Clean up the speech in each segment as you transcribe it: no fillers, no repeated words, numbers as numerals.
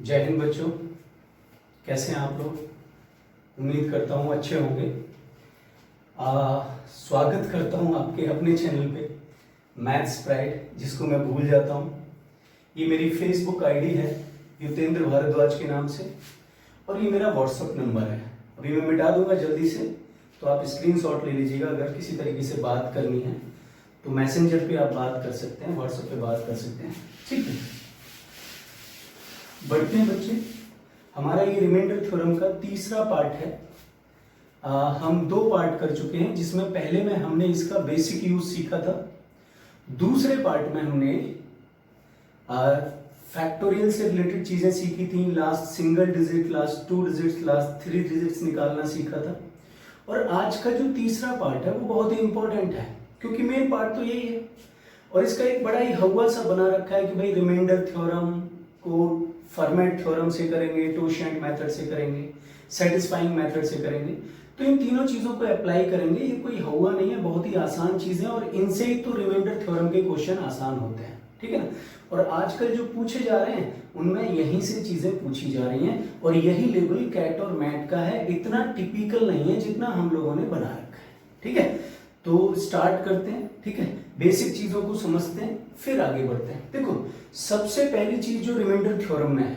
जय हिंद बच्चों, कैसे हैं आप लोग। उम्मीद करता हूँ अच्छे होंगे। स्वागत करता हूँ आपके अपने चैनल पे मैथ्स प्राइड, जिसको मैं भूल जाता हूँ। ये मेरी फेसबुक आईडी है युतेंद्र भारद्वाज के नाम से, और ये मेरा व्हाट्सअप नंबर है। अभी मैं मिटा दूंगा जल्दी से, तो आप स्क्रीनशॉट ले लीजिएगा। अगर किसी तरीके से बात करनी है तो मैसेंजर पे आप बात कर सकते हैं, व्हाट्सएप पे बात कर सकते हैं, ठीक है। बढ़ते हैं बच्चे, हमारा ये रिमाइंडर थ्योरम का तीसरा पार्ट है। हम दो पार्ट कर चुके हैं, जिसमें पहले में हमने इसका बेसिक यूज सीखा था। दूसरे पार्ट में हमने फैक्टोरियल से रिलेटेड चीजें सीखी थी। Last single digit, last 2 digits, last 3 digits निकालना सीखा था। और आज का जो तीसरा पार्ट है वो बहुत ही इंपॉर्टेंट है, क्योंकि मेन पार्ट तो यही है। और इसका एक बड़ा ही हवा सा बना रखा है कि भाई रिमाइंडर थ्योरम को फॉर्मेट थ्योरम से करेंगे, टोशिएंट मेथड से करेंगे, सेटिस्फाइंग मेथड से करेंगे। तो इन तीनों चीजों को अप्लाई करेंगे। ये कोई हवा नहीं है, बहुत ही आसान चीजें, और इनसे ही तो रिमाइंडर थ्योरम के क्वेश्चन आसान होते हैं, ठीक है ना। और आजकल जो पूछे जा रहे हैं उनमें यहीं से चीजें पूछी जा रही हैं, और यही लेवल कैट और मैट का है। इतना टिपिकल नहीं है जितना हम लोगों ने बना रखा है, ठीक है। तो स्टार्ट करते हैं, ठीक है। बेसिक चीजों को समझते हैं, फिर आगे बढ़ते हैं। देखो, सबसे पहली चीज जो रिमाइंडर थ्योरम में है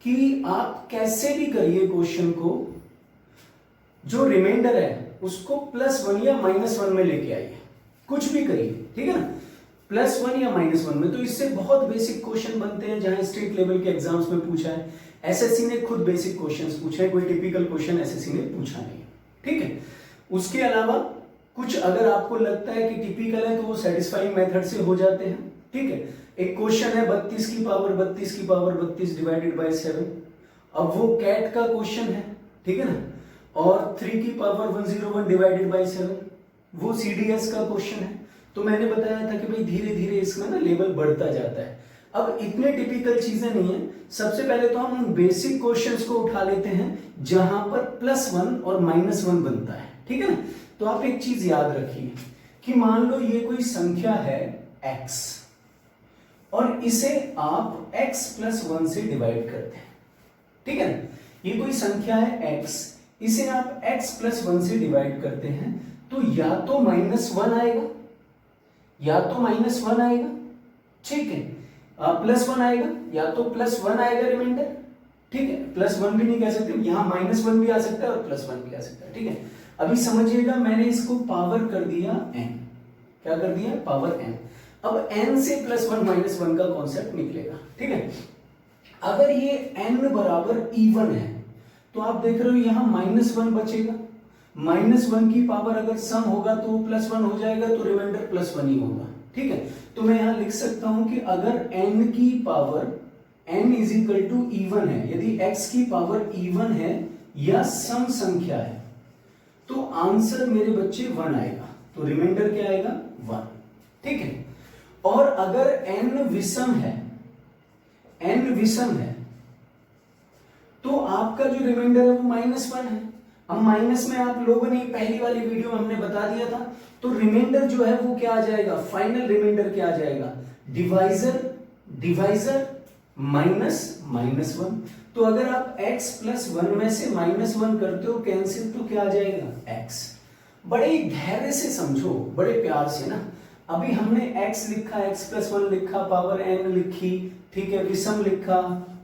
कि आप कैसे भी करिए क्वेश्चन को, जो रिमाइंडर है उसको +1 या -1 में लेके आइए। कुछ भी करिए, ठीक है ना, +1 या -1 में। तो इससे बहुत बेसिक क्वेश्चन बनते हैं, जहां स्टेट लेवल के एग्जाम्स में पूछा है। एसएससी ने खुद बेसिक क्वेश्चंस पूछे हैं, कोई टिपिकल क्वेश्चन एसएससी ने पूछा नहीं, ठीक है। उसके अलावा कुछ अगर आपको लगता है कि टिपिकल है तो वो सेटिस्फाइंग मेथड से हो जाते हैं, ठीक है। एक क्वेश्चन है 32 की पावर 32 डिवाइडेड बाय 7। अब वो कैट का क्वेश्चन है, ठीक है ना। और 3 की पावर 101 डिवाइडेड बाय 7 वो सीडीएस का क्वेश्चन है। तो मैंने बताया था कि भाई धीरे धीरे इसमें ना लेवल बढ़ता जाता है। अब इतने टिपिकल चीजें नहीं है। सबसे पहले तो हम उन बेसिक क्वेश्चंस को उठा लेते हैं जहां पर +1 और -1 बनता है, ठीक है ना। तो आप एक चीज याद रखिए कि मान लो ये कोई संख्या है x, और इसे आप x + 1 से डिवाइड करते हैं, ठीक है ना। ये कोई संख्या है x, इसे आप x + 1 से डिवाइड करते हैं, तो या तो -1 आएगा, या तो -1 आएगा, ठीक है। +1 आएगा, या तो +1 आएगा रिमाइंडर, ठीक है। +1 भी नहीं कह सकते, यहां -1 भी आ सकता है और +1 भी आ सकता है, ठीक है। अभी समझिएगा, मैंने इसको पावर कर दिया n। क्या कर दिया? Power n। अब n से +1 -1 का कॉन्सेप्ट निकलेगा, ठीक है। अगर ये n बराबर even है तो आप देख रहे हो यहां -1 बचेगा। -1 की पावर अगर सम होगा तो वो +1 हो जाएगा, तो रिमाइंडर +1 ही होगा, ठीक है। तो मैं यहां लिख सकता हूं कि अगर n की पावर n = even है, यदि x की पावर even है या सम संख्या है, तो आंसर मेरे बच्चे 1 आएगा। तो रिमाइंडर क्या आएगा? 1, ठीक है। और अगर n विषम है, n विषम है, तो आपका जो रिमाइंडर है वो -1 है। अब माइनस में आप लोगों ने पहली वाली वीडियो में हमने बता दिया था, तो रिमाइंडर जो है वो क्या आ जाएगा? फाइनल रिमाइंडर क्या आ जाएगा? डिवाइजर -1। तो अगर आप x + 1 में से -1 करते हो कैंसिल, तो क्या आ जाएगा? x। बड़े धैर्य से समझो, बड़े प्यार से ना। अभी हमने x लिखा, x + 1 लिखा, पावर n लिखी, ठीक है, विषम लिखा,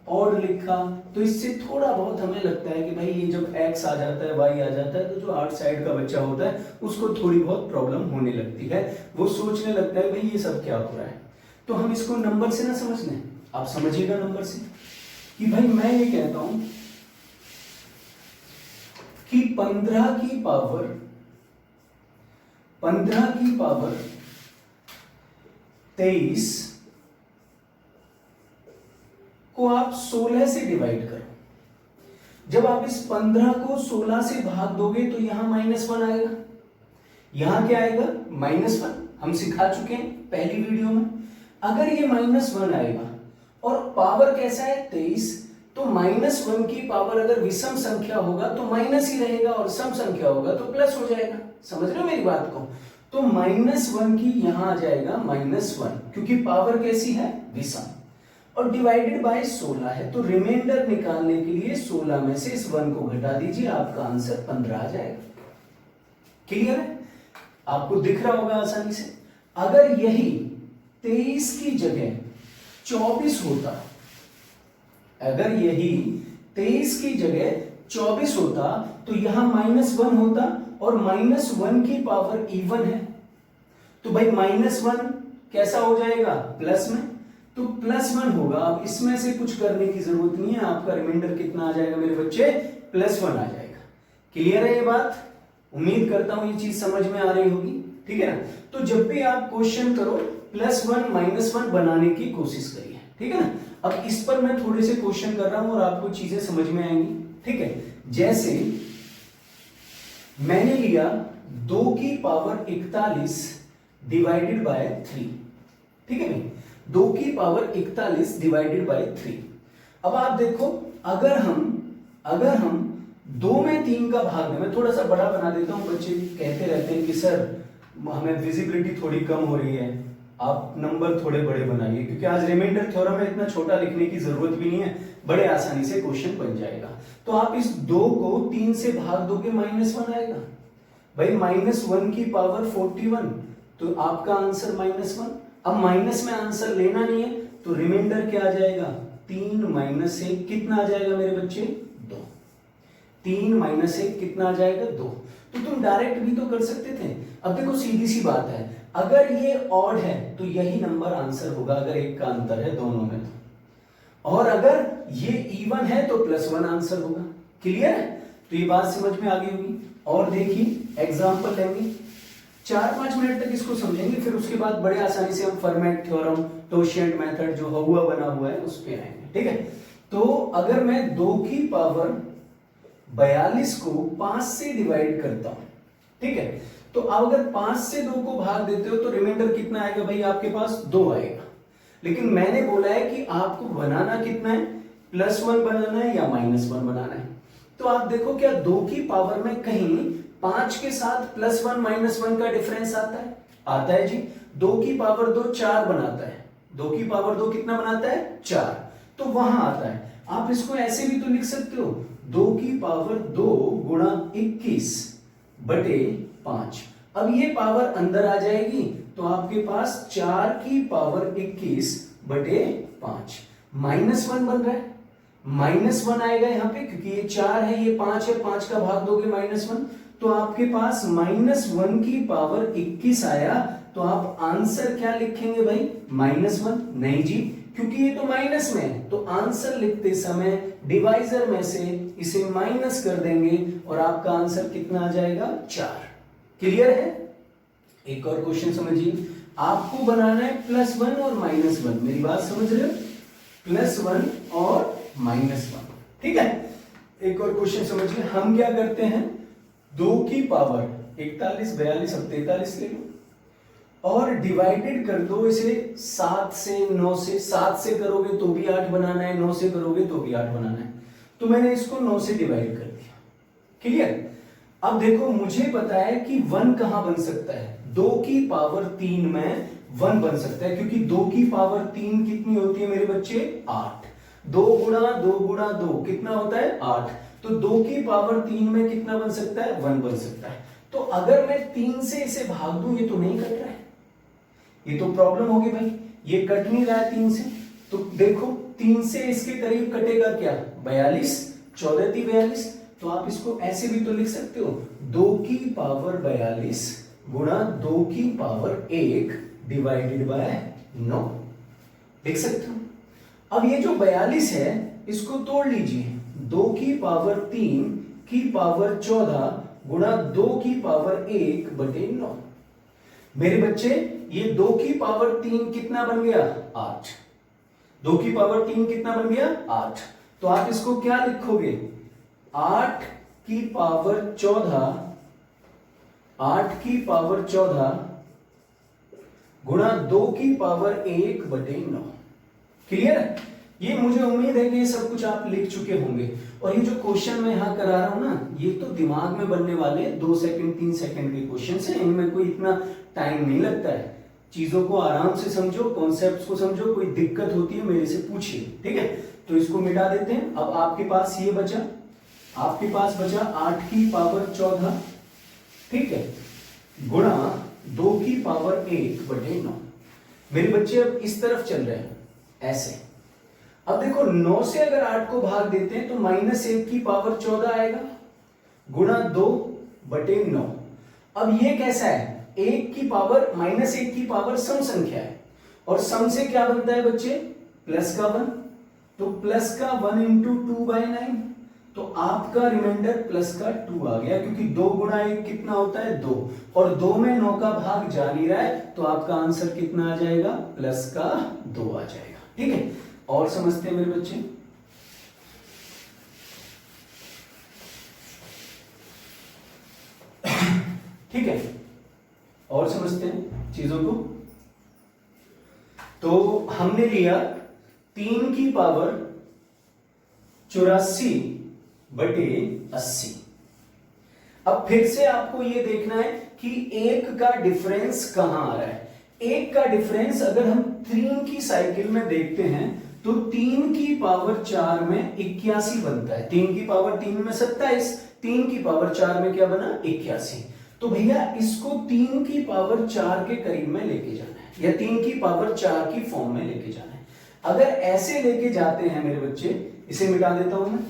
ऑड लिखा। तो इससे थोड़ा बहुत हमें लगता है कि भाई ये जब x आ जाता है, y आ जाता है, तो जो आर्ट साइड का बच्चा होता है उसको थोड़ी बहुत प्रॉब्लम होने लगती है। वो सोचने लगता है भाई ये सब क्या हो रहा है। तो हम इसको नंबर से ना समझने, आप समझिएगा नंबर से कि भाई मैं ये कहता हूं कि 15 की पावर 23 को आप 16 से डिवाइड करो। जब आप इस 15 को 16 से भाग दोगे तो यहां -1 आएगा, यहां क्या आएगा? -1। हम सिखा चुके हैं पहली वीडियो में। अगर ये -1 आएगा और पावर कैसा है? 23, तो -1 की पावर अगर विषम संख्या होगा तो माइनस ही रहेगा, और सम संख्या होगा तो प्लस हो जाएगा। समझ रहे हो मेरी बात को? तो -1 की यहां आ जाएगा -1, क्योंकि पावर कैसी है? विषम। और डिवाइडेड बाय 16 है, तो रिमाइंडर निकालने के लिए 16 में से इस 1 को घटा दीजिए, आपका आंसर 15 आ जाएगा। क्लियर है? आपको दिख रहा होगा आसानी से। अगर यही 23 की जगह 24 होता, अगर यही 23 की जगह 24 होता तो यहां -1 होता, और -1 की पावर इवन है, तो भाई -1 कैसा हो जाएगा? प्लस में, तो +1 होगा। अब इसमें से कुछ करने की जरूरत नहीं है, आपका रिमाइंडर कितना आ जाएगा मेरे बच्चे? +1 आ जाएगा। क्लियर है ये बात? उम्मीद करता हूं ये चीज समझ में आ रही होगी, ठीक है ना? तो जब भी आप क्वेश्चन करो +1 -1 बनाने की कोशिश करिए, ठीक है ना? अब इस पर मैं थोड़े से क्वेश्चन कर रहा हूं और आपको चीजें समझ में आएंगी, ठीक है? जैसे मैंने लिया 2 की पावर 41 डिवाइडेड बाय 3, ठीक है भाई? 2 की पावर 41 डिवाइडेड बाय 3। अब आप देखो, अगर हम 2 में 3 का भाग दें, मैं थोड़ा सा बड़ा बना देता हूं, बच्चे कहते रहते हैं कि सर हमें विजिबिलिटी थोड़ी कम हो रही है, आप नंबर थोड़े बड़े बनाइए, क्योंकि आज रिमाइंडर थ्योरम में इतना छोटा लिखने की जरूरत भी नहीं है, बड़े आसानी से क्वेश्चन बन जाएगा। तो आप इस 2 को 3 से भाग दोगे, -1 आएगा भाई। -1 की पावर 41, तो आपका आंसर -1। अब माइनस में आंसर लेना नहीं है, तो रिमाइंडर क्या आ जाएगा? 3 - 1 कितना आ जाएगा मेरे बच्चे? 2। 3 - 1 कितना आ जाएगा? 2। तो तुम डायरेक्ट भी तो कर सकते थे। अब देखो सीधी सी बात है, अगर ये ऑड है तो यही नंबर आंसर होगा, अगर एक का अंतर है दोनों में तो, और अगर ये इवन है तो +1 आंसर होगा। क्लियर है? तो ये बात समझ में आ गई होगी। और देखिए एग्जांपल लेंगे, 4-5 मिनट तक इसको समझेंगे, फिर उसके बाद बड़े आसानी से हम फर्मेट थ्योरम, टोशिएंट मेथड जो हुआ बना हुआ है उस पे आएंगे, ठीक है? तो अगर मैं 2 की पावर 42 को 5 से डिवाइड करता हूं, ठीक है? तो अगर 5 से 2 को भाग देते हो तो रिमाइंडर कितना आएगा भाई? आपके पास 2 आएगा। लेकिन मैंने बोला है कि आपको बनाना कितना है? +1 बनाना है या -1 बनाना है? तो आप देखो, क्या 2 की पावर में कहीं 5 के साथ +1 -1 का डिफरेंस आता है? आता है जी। 2 की पावर 2 4 बनाता है, 2 की पावर 2 कितना बनाता है? 4, तो वहां आता है। आप इसको ऐसे भी तो लिख सकते हो, 2 की पावर 2 गुणा 21 बटे 5। अब ये पावर अंदर आ जाएगी, तो आपके पास 4 की पावर 21 बटे 5, -1 बन रहा है। -1 आएगा यहाँ पे, क्योंकि ये 4 है, ये 5 है, 5 का भाग दोगे -1, तो आपके पास -1 की पावर 21 आया। तो आप आंसर क्या लिखेंगे भाई? -1? नहीं जी, क्योंकि ये तो माइनस में है, तो आंसर लिखते समय डिवाइजर में से इसे माइनस कर देंगे और आपका आंसर कितना आ जाएगा? 4। क्लियर है? एक और क्वेश्चन समझिए, आपको बनाना है +1 और -1, मेरी बात समझ रहे हो? +1 और -1, ठीक है? एक और क्वेश्चन समझिए, हम क्या करते हैं, 2 की पावर 41 42 अब 43 ले लो और डिवाइडेड कर दो इसे 7 से 9 से। 7 से करोगे तो भी 8 बनाना है, 9 से करोगे तो भी 8 बनाना है, तो मैंने इसको 9 से डिवाइड कर दिया। क्लियर? अब देखो, मुझे पता है कि 1 कहां बन सकता है? 2 की पावर 3 में 1 बन सकता है, क्योंकि 2 की पावर 3 कितनी होती है मेरे बच्चे? 8। 2 गुणा 2 गुणा 2 कितना होता है? 8। तो 2 की पावर 3 में कितना बन सकता है? 1 बन सकता है। तो अगर मैं 3 से इसे भाग दूं, ये तो नहीं कट रहा है, ये तो प्रॉब्लम होगी भाई, ये कट नहीं रहा है 3 से। तो देखो 3 से इसके करीब कटेगा क्या? 42, 14 × 42। तो आप इसको ऐसे भी तो लिख सकते हो, 2 की पावर 42 गुणा 2 की पावर 1 डिवाइडेड बाय 9, लिख सकते हो। अब ये जो 42 है इसको तोड़ लीजिए, 2 की पावर 3 की पावर 14 गुणा 2 की पावर 1 बटे 9। मेरे बच्चे, ये 2 की पावर 3 कितना बन गया? 8। 2 की पावर 3 कितना बन गया? 8। तो आप इसको क्या लिखोगे? 8 की पावर 14, 8 की पावर 14 गुणा 2 की पावर 1 बटे 9। क्लियर है? ये मुझे उम्मीद है कि ये सब कुछ आप लिख चुके होंगे। और ये जो क्वेश्चन मैं यहां करा रहा हूं ना, ये तो दिमाग में बनने वाले 2 सेकंड 3 सेकंड के क्वेश्चन हैं, इनमें कोई इतना टाइम नहीं लगता है। चीजों को आराम से समझो, कॉन्सेप्ट्स को समझो, कोई दिक्कत होती है मेरे से पूछिए, ठीक है। तो इसको मिटा देते हैं। अब आपके पास ये बचा, आपके पास बचा 8 की पावर 14, ठीक है, गुणा 2 की पावर 1 बटे 9। मेरे बच्चे अब इस तरफ चल रहे हैं ऐसे। अब देखो 9 से अगर 8 को भाग देते हैं तो -1 की पावर 14 आएगा, गुणा 2 बटे 9। अब ये कैसा है, 1 की पावर -1 की पावर सम संख्या है, और सम से क्या बनता है बच्चे, प्लस का 1, तो प्लस का 1 इंटू 2/9, तो आपका रिमाइंडर प्लस का 2 आ गया, क्योंकि 2 गुणा 1 कितना होता है 2, और 2 में 9 का भाग जा नहीं रहा है, तो आपका आंसर कितना आ जाएगा, प्लस का 2 आ जाएगा, ठीक है। और समझते हैं मेरे बच्चे, ठीक है, और समझते हैं चीजों को। तो हमने लिया 3 की पावर 84 बटे 80। अब फिर से आपको यह देखना है कि 1 का डिफरेंस कहां आ रहा है। 1 का डिफरेंस अगर हम 3 की साइकिल में देखते हैं तो 3 की पावर 4 में 81 बनता है। 3 की पावर 3 में 27, 3 की पावर 4 में क्या बना, 81। तो भैया इसको 3 की पावर 4 के करीब में लेके जाना है, या 3 की पावर 4 की फॉर्म में लेके जाना है। अगर ऐसे लेके जाते हैं मेरे बच्चे, इसे मिटा देता हूं मैं।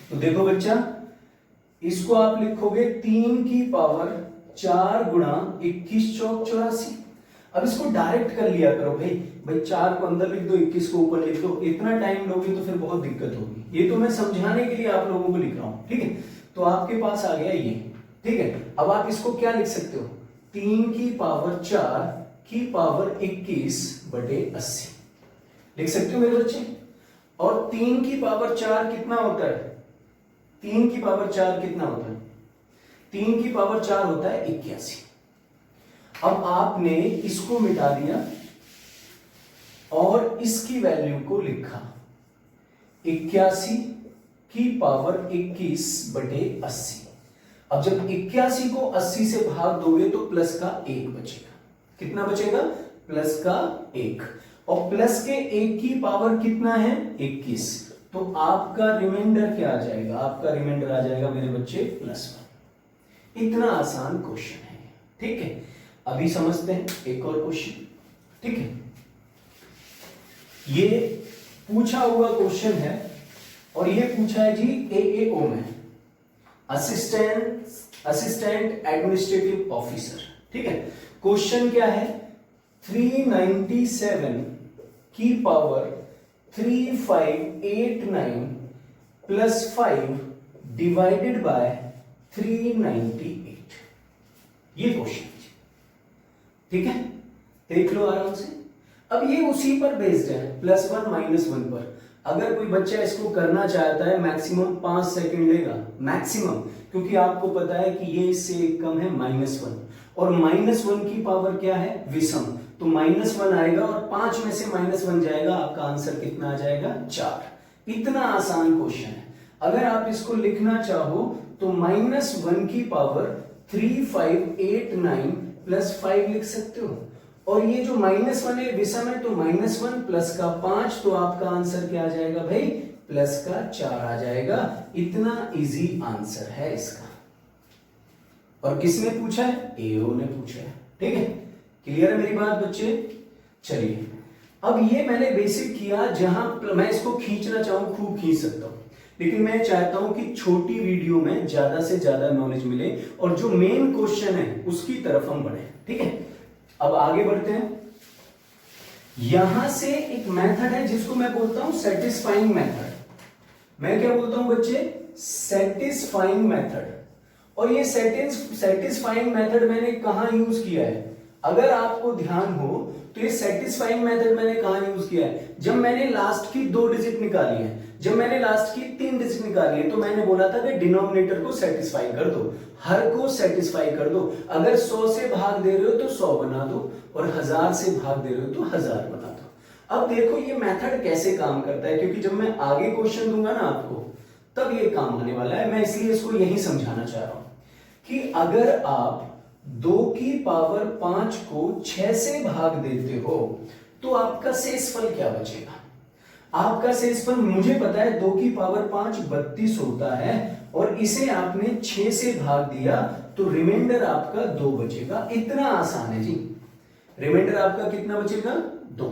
तो देखो बच्चा, इसको आप लिखोगे 3 की पावर 4 गुणा 21 चौक 84। अब इसको डायरेक्ट कर लिया करो भाई, 4 को अंदर लिख दो, 21 को ऊपर लिख दो। इतना टाइम लोगे तो फिर बहुत दिक्कत होगी। ये तो मैं समझाने के लिए आप लोगों को लिख रहा हूं, ठीक है। तो आपके पास आ गया ये, ठीक है। अब आप इसको क्या लिख सकते हो, 3 की पावर 4 की पावर 21 बटे 80 लिख सकते हो मेरे बच्चे। और 3 की पावर 4 कितना होता है, 3 की पावर 4 कितना होता है, 3 की पावर 4 होता है 81। अब आपने इसको मिटा दिया और इसकी वैल्यू को लिखा 81 की पावर 21 बटे 80। अब जब 81 को 80 से भाग दोगे तो प्लस का 1 बचेगा। कितना बचेगा, प्लस का 1। और प्लस के 1 की पावर कितना है, 21। तो आपका रिमाइंडर क्या आ जाएगा, आपका रिमाइंडर आ जाएगा मेरे बच्चे +1। इतना आसान क्वेश्चन है, ठीक है। अभी समझते हैं एक और क्वेश्चन, ठीक है। ये पूछा हुआ क्वेश्चन है, और ये पूछा है जी AAO में, असिस्टेंट एडमिनिस्ट्रेटिव ऑफिसर, ठीक है। क्वेश्चन क्या है, 397 की पावर 3589 प्लस 5 डिवाइडेड बाय 398, ये क्वेश्चन, ठीक है। देख लो आराम से। अब ये उसी पर बेस्ड है, +1 -1 पर। अगर कोई बच्चा इसको करना चाहता है, मैक्सिमम 5 सेकंड लेगा, मैक्सिमम, क्योंकि आपको पता है कि ये इससे एक कम है -1, और -1 की पावर क्या है, विषम, तो -1 आएगा और 5 में से -1 जाएगा, आपका आंसर कितना आ जाएगा, 4। इतना आसान क्वेश्चन है। अगर आप इसको लिखना चाहो तो -1 की पावर 3589 प्लस 5 लिख सकते हो, और ये जो -1 है विषम है, तो -1 प्लस का 5, तो आपका आंसर क्या आ जाएगा भाई, प्लस का 4 आ जाएगा। इतना इजी आंसर है इसका। और किसने पूछा है, AO ने पूछा है, ठीक है। क्लियर है मेरी बात बच्चे। चलिए, अब ये मैंने बेसिक किया, जहां मैं इसको खींचना चाहूं खूब खींच सकता हूं, लेकिन मैं चाहता हूं कि छोटी वीडियो में ज्यादा से ज्यादा नॉलेज मिले, और जो मेन क्वेश्चन है उसकी तरफ हम बढ़े, ठीक है। अब आगे बढ़ते हैं। यहां से एक मेथड है जिसको मैं बोलता हूं सेटिस्फाइंग मेथड। मैं क्या बोलता हूं बच्चे, सेटिस्फाइंग मेथड। और ये सेटिस्फाइंग मेथड मैंने कहां यूज किया है, अगर आपको ध्यान हो तो ये सेटिस्फाइंग मेथड मैंने कहां यूज किया है, जब मैंने लास्ट की 2 डिजिट निकाली है, जब मैंने लास्ट की 3 डिजिट निकाली है, तो मैंने बोला था कि डिनोमिनेटर को सेटिस्फाई कर दो, हर को सेटिस्फाई कर दो। अगर 100 से भाग दे रहे हो तो 100 बना दो, और 1000 से भाग दे रहे हो तो 1000 बना दो। अब देखो ये मेथड कैसे काम करता है, क्योंकि जब मैं आगे क्वेश्चन दूंगा ना आपको, तब ये काम आने वाला है। मैं इसलिए इसको यही समझाना चाह रहा हूं कि अगर आप 2 की पावर 5 को 6 से भाग देते हो तो आपका शेषफल क्या बचेगा? आपका शेषफल मुझे पता है 2 की पावर 5 32 होता है और इसे आपने 6 से भाग दिया तो रिमाइंडर आपका 2 बचेगा। इतना आसान है जी। रिमाइंडर आपका कितना बचेगा? 2।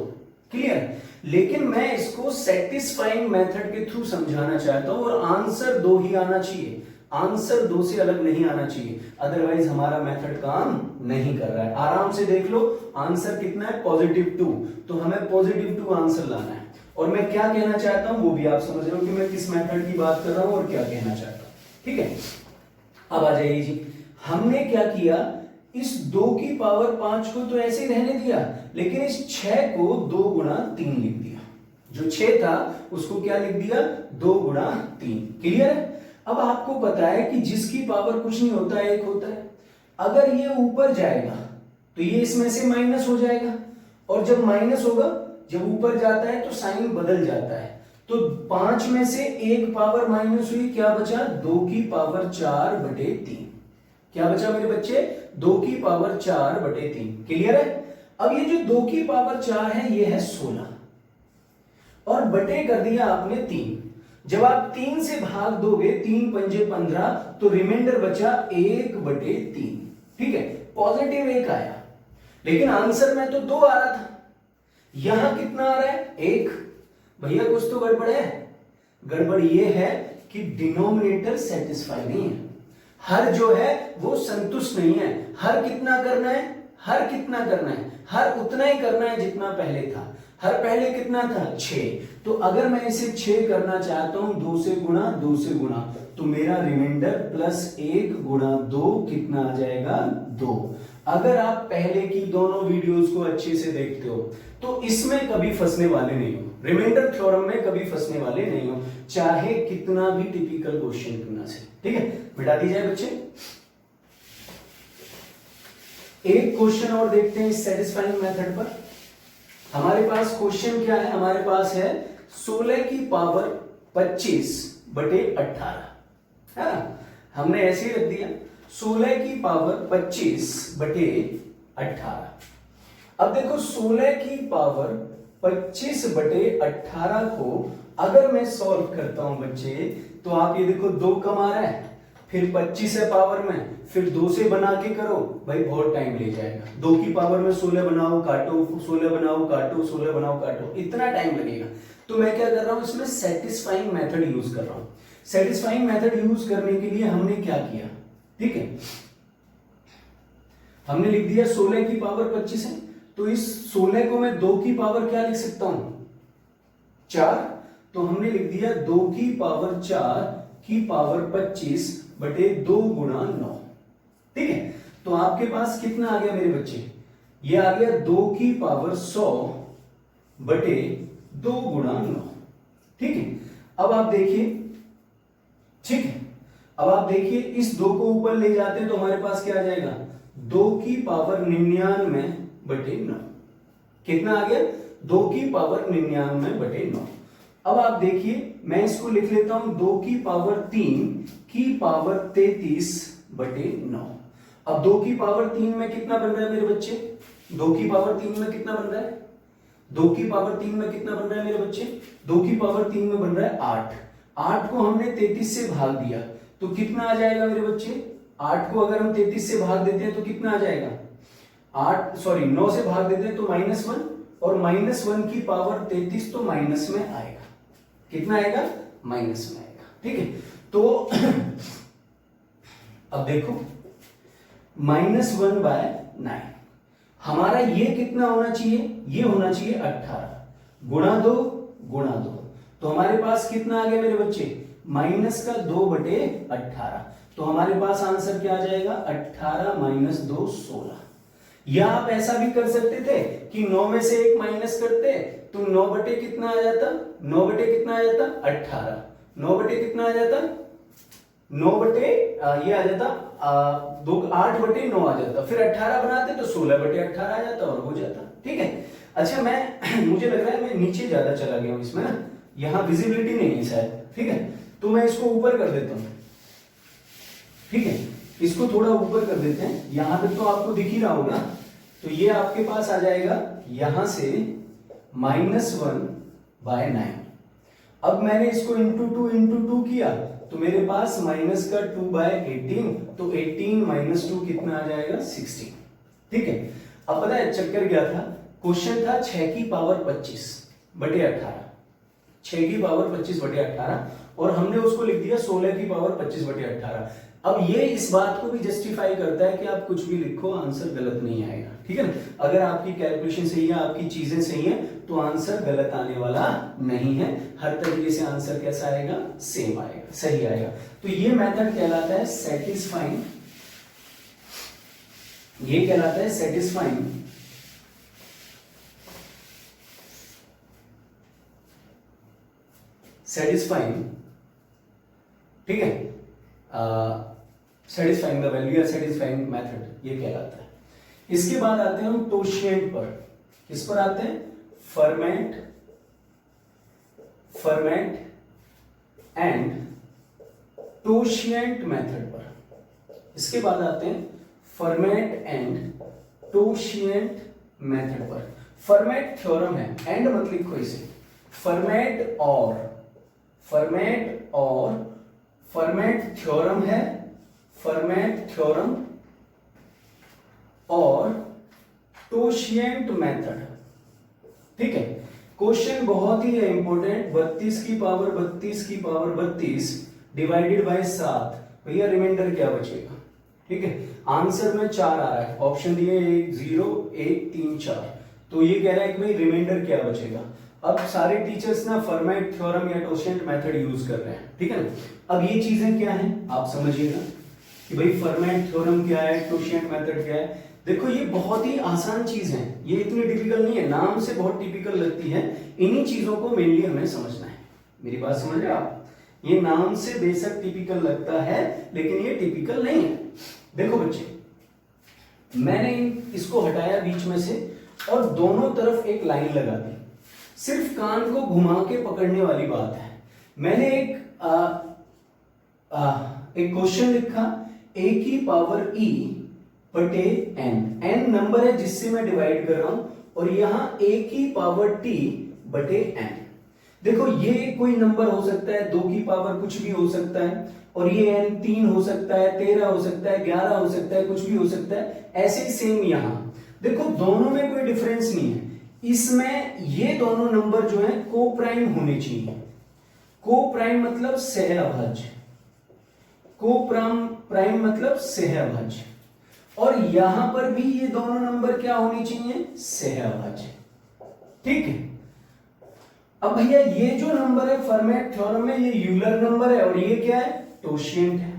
क्लियर? लेकिन मैं इसको सेटिस्फाइंग मेथड के थ्रू समझाना चाहता हूं और आंसर 2 ही आना चाहिए। आंसर 2 से अलग नहीं आना चाहिए, अदरवाइज हमारा मेथड काम नहीं कर रहा है। आराम से देख लो, आंसर कितना है? +2। तो हमें +2 आंसर लाना है। और मैं क्या कहना चाहता हूं वो भी आप समझ रहे हो कि मैं किस मेथड की बात कर रहा हूं और क्या कहना चाहता हूं। ठीक है, अब आ जाइए जी। हमने क्या किया, इस 2 की पावर 5 को तो ऐसे ही रहने दिया, लेकिन इस 6 को 2 गुणा 3 लिख दिया। जो 6 था उसको क्या लिख दिया? 2 गुणा 3। क्लियर है? अब आपको पता है कि जिसकी पावर कुछ नहीं होता है 1 होता है। अगर ये ऊपर जाएगा तो ये इसमें से माइनस हो जाएगा, और जब माइनस होगा, जब ऊपर जाता है तो साइन बदल जाता है। तो 5 में से 1 पावर माइनस हुई, क्या बचा? 2 की पावर 4/3। क्या बचा मेरे बच्चे? 2 की पावर 4/3। क्लियर है? अब ये जो 2 की पावर 4 है ये है 16 और बटे कर दिया आपने 3। जब आप 3 से भाग दोगे, 3 पंजे 15, तो रिमाइंडर बचा 1/3। ठीक है, पॉजिटिव 1 आया, लेकिन आंसर में तो 2 आ रहा था। यहां कितना आ रहा है? 1। भैया कुछ तो गड़बड़ है। गड़बड़ ये है कि डिनोमिनेटर सेटिस्फाई नहीं है, हर जो है वो संतुष्ट नहीं है। हर कितना करना है? हर कितना करना है? हर उतना ही करना है जितना पहले था। हर पहले कितना था? 6। तो अगर मैं इसे 6 करना चाहता हूं 2 से गुणा, 2 से गुणा, तो मेरा रिमाइंडर +1 गुणा 2 कितना आ जाएगा? 2। अगर आप पहले की दोनों वीडियोस को अच्छे से देखते हो तो इसमें कभी फंसने वाले नहीं हो, रिमाइंडर थ्योरम में कभी फंसने वाले नहीं हो, चाहे कितना भी टिपिकल क्वेश्चन क्यों ना से। ठीक है, मिटा दी जाए बच्चे। एक क्वेश्चन और देखते हैं इस सेटिस्फाइंग मेथड पर। हमारे पास क्वेश्चन क्या है? हमारे पास है 16 की पावर 25/18, है ना? हमने ऐसे ही रख दिया 16 की पावर 25/18। अब देखो 16 की पावर 25/18 को अगर मैं सॉल्व करता हूं बच्चे, तो आप ये देखो 2 कम आ रहा है, फिर 25 है पावर में, फिर 2 से बना के करो, भाई बहुत टाइम ले जाएगा। 2 की पावर में 16 बनाओ काटो, 16 बनाओ काटो, 16 बनाओ काटो, इतना टाइम लगेगा। तो मैं क्या कर रहा हूं, इसमें सेटिस्फाइंग मेथड यूज कर रहा हूं। सेटिस्फाइंग मेथड यूज करने के लिए हमने क्या किया? ठीक है, हमने लिख दिया 16 की पावर 25 है, तो इस 16 को मैं 2 की पावर क्या लिख सकता हूं? 4। तो हमने लिख दिया 2 की पावर 4 की पावर 25/2 गुणा 9। ठीक है, तो आपके पास कितना आ गया मेरे बच्चे? ये आ गया 2 की पावर 100/2 गुणा 9। ठीक है, अब आप देखिए, ठीक है, अब आप देखिए इस 2 को ऊपर ले जाते हैं तो हमारे पास क्या आ जाएगा? 2 की पावर 99/9। कितना आ गया? 2 की पावर 99/9। अब आप देखिए, मैं इसको लिख लेता हूं 2 की पावर 3 की पावर 33/9। अब 2 की पावर 3 में कितना बन रहा है मेरे बच्चे? 2 की पावर 3 में कितना बन रहा है? 2 की पावर 3 में कितना बन रहा है मेरे बच्चे? 2 की पावर 3 में बन रहा है 8। 8 को हमने 33 से भाग दिया तो कितना आ जाएगा मेरे बच्चे? 8 को अगर हम 33 से भाग देते हैं तो कितना आ जाएगा? 9 से भाग देते हैं तो -1, और -1 की पावर 33 तो माइनस में आएगा। कितना आएगा? माइनस में आएगा। ठीक है, तो अब देखो -1/9 हमारा ये कितना होना चाहिए? ये होना चाहिए 18 गुणा 2 गुणा 2। तो हमारे पास कितना आ गया मेरे बच्चे? -2/18। तो हमारे पास आंसर क्या आ जाएगा? 18 - 2 16। या आप ऐसा भी कर सकते थे कि 9 में से 1 माइनस करते तो 9 बटे कितना आ जाता? 9 बटे कितना आ जाता? 18। 9 बटे कितना आ जाता? 9 बटे ये आ जाता 8 बटे 9 आ जाता, फिर 18 बनाते तो 16/18 आ जाता और हो जाता। ठीक है, अच्छा मैं मुझे लग रहा है मैं नीचे ज्यादा चला गया हूं इसमें ना, यहां विजिबिलिटी नहीं है शायद। ठीक है, तो मैं इसको ऊपर कर देता हूं। ठीक है, इसको थोड़ा ऊपर कर देते हैं, यहां तक तो आपको दिख ही रहा होगा। तो ये आपके पास आ जाएगा यहां से -1/9। अब मैंने इसको इंटू टू किया तो मेरे पास माइनस का 2/18, तो 18 - 2 कितना आ जाएगा 16। ठीक है, अब पता है चक्कर क्या था, क्वेश्चन था 6 की पावर 25/18, 6 की पावर 25/18, और हमने उसको लिख दिया 16 की पावर 25/18। अब ये इस बात को भी जस्टिफाई करता है कि आप कुछ भी लिखो आंसर गलत नहीं आएगा। ठीक है ना, अगर आपकी कैलकुलेशन सही है, आपकी चीजें सही है, तो आंसर गलत आने वाला नहीं है। हर तरीके से आंसर कैसा आएगा, सेम आएगा, सही आएगा। तो ये मेथड कहलाता है सेटिस्फाइंग, ये कहलाता है सेटिस्फाइंग ठीक है, सेटिस्फाइंग द वैल्यू या सेटिस्फाइंग मेथड ये कहलाता है। इसके बाद आते हैं हम टोशिएंट पर। किस पर आते हैं, फर्मेंट एंड टोशिएंट मेथड पर। इसके बाद आते हैं फर्मेंट एंड टोशिएंट मेथड पर। फर्मेंट थ्योरम है, एंड मत लिखो इसे, फर्मेंट थ्योरम है, फर्मेंट थ्योरम और टोशिएंट मेथड। ठीक है, क्वेश्चन बहुत ही है इंपॉर्टेंट, 32 की पावर 32 डिवाइडेड बाय 7, भैया रिमाइंडर क्या बचेगा। ठीक है, आंसर में 4 आ रहा है, ऑप्शन दिए 1 0 1 3 4, तो ये कह रहा है कि भाई रिमाइंडर क्या बचेगा। अब सारे टीचर्स ना फर्मेंट थ्योरम या टोशिएंट मेथड यूज कर रहे हैं। ठीक है ना, अब ये चीजें क्या हैं आप समझिएगा कि भाई फर्मेंट थ्योरम क्या है, टोशिएंट मेथड क्या है। देखो ये बहुत ही आसान चीज है, ये इतनी टिपिकल नहीं है, नाम से बहुत टिपिकल लगती है। इन्हीं चीजों को मेनली हमें समझना है, मेरी बात समझ रहे हो आप। ये नाम से बेशक टिपिकल लगता है लेकिन ये टिपिकल नहीं है। देखो बच्चे, मैंने इसको हटाया बीच में से और दोनों तरफ एक लाइन लगा दी, सिर्फ कान को घुमा के पकड़ने वाली बात है। मैंने एक क्वेश्चन लिखा, a की पावर e बटे n नंबर है जिससे मैं डिवाइड कर रहा हूं, और यहां a की पावर t बटे n। देखो ये कोई नंबर हो सकता है, 2 की पावर कुछ भी हो सकता है, और ये n 3 हो सकता है, 13 हो सकता है, 11 हो सकता है, कुछ भी हो सकता है। ऐसे ही सेम यहां देखो, दोनों में कोई डिफरेंस नहीं है। इसमें ये दोनों नंबर जो है को प्राइम होने चाहिए। को प्राइम मतलब सहअभाज्य, को प्राइम मतलब सहअभाज्य, और यहां पर भी ये दोनों नंबर क्या होने चाहिए, सहअभाज्य। ठीक है, अब भैया ये जो नंबर है फर्मेंट थ्योरम में ये यूलर नंबर है, और ये क्या है, टोशिएंट है।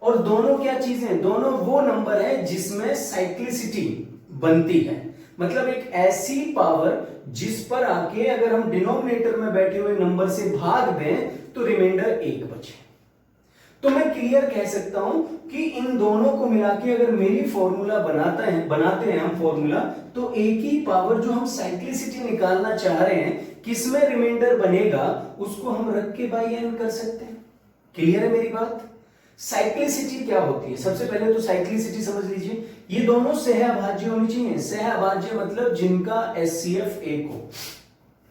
और दोनों क्या चीजें हैं, दोनों वो नंबर है जिसमें साइक्लिसिटी बनती है, मतलब एक ऐसी पावर जिस पर आके अगर हम डिनोमिनेटर में बैठे हुए नंबर से भाग दें तो रिमाइंडर 1 बचे। तो मैं क्लियर कह सकता हूं कि इन दोनों को मिला के अगर मेरी फॉर्मूला बनाते हैं हम फॉर्मूला, तो a की पावर जो हम साइक्लिसिटी निकालना चाह रहे हैं, किसमें रिमाइंडर बनेगा, उसको हम रख के बाई n कर सकते हैं। क्लियर है मेरी बात। साइक्लिसिटी क्या होती है, सबसे पहले तो साइक्लिसिटी समझ लीजिए, ये दोनों सहअभाज्य होनी चाहिए। सहअभाज्य मतलब जिनका HCF 1 हो।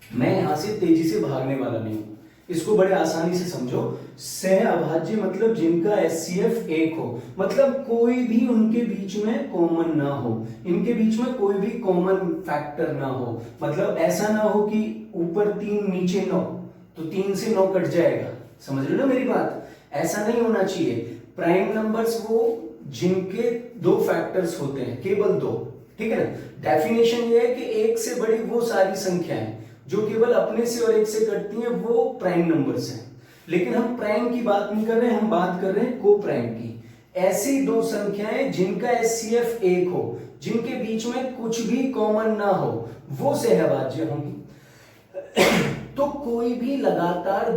मैं यहां से तेजी से भागने वाला नहीं हूं, इसको बड़े आसानी से समझो। सहअभाज्य मतलब जिनका HCF 1 हो, मतलब कोई भी उनके बीच में कॉमन ना हो, इनके बीच में कोई भी कॉमन फैक्टर ना हो। मतलब ऐसा ना हो कि ऊपर 3 नीचे 9, तो 3 से 9 कट जाएगा, समझ रहे हो ना मेरी बात। ऐसा नहीं होना चाहिए। प्राइम नंबर्स वो जिनके 2 फैक्टर्स होते हैं, केवल 2। ठीक है ना, डेफिनेशन ये है कि 1 से बड़ी वो सारी संख्याएं जो केवल अपने से और 1 से कटती हैं, वो प्राइम नंबर्स हैं। लेकिन हम प्राइम की बात नहीं कर रहे हैं, हम बात कर रहे हैं को प्राइम की। ऐसी 2 संख्याएं जिनका HCF 1 हो, जिनके बीच में कुछ भी कॉमन ना हो, वो सहअभाज्य होंगी। तो कोई भी लगातार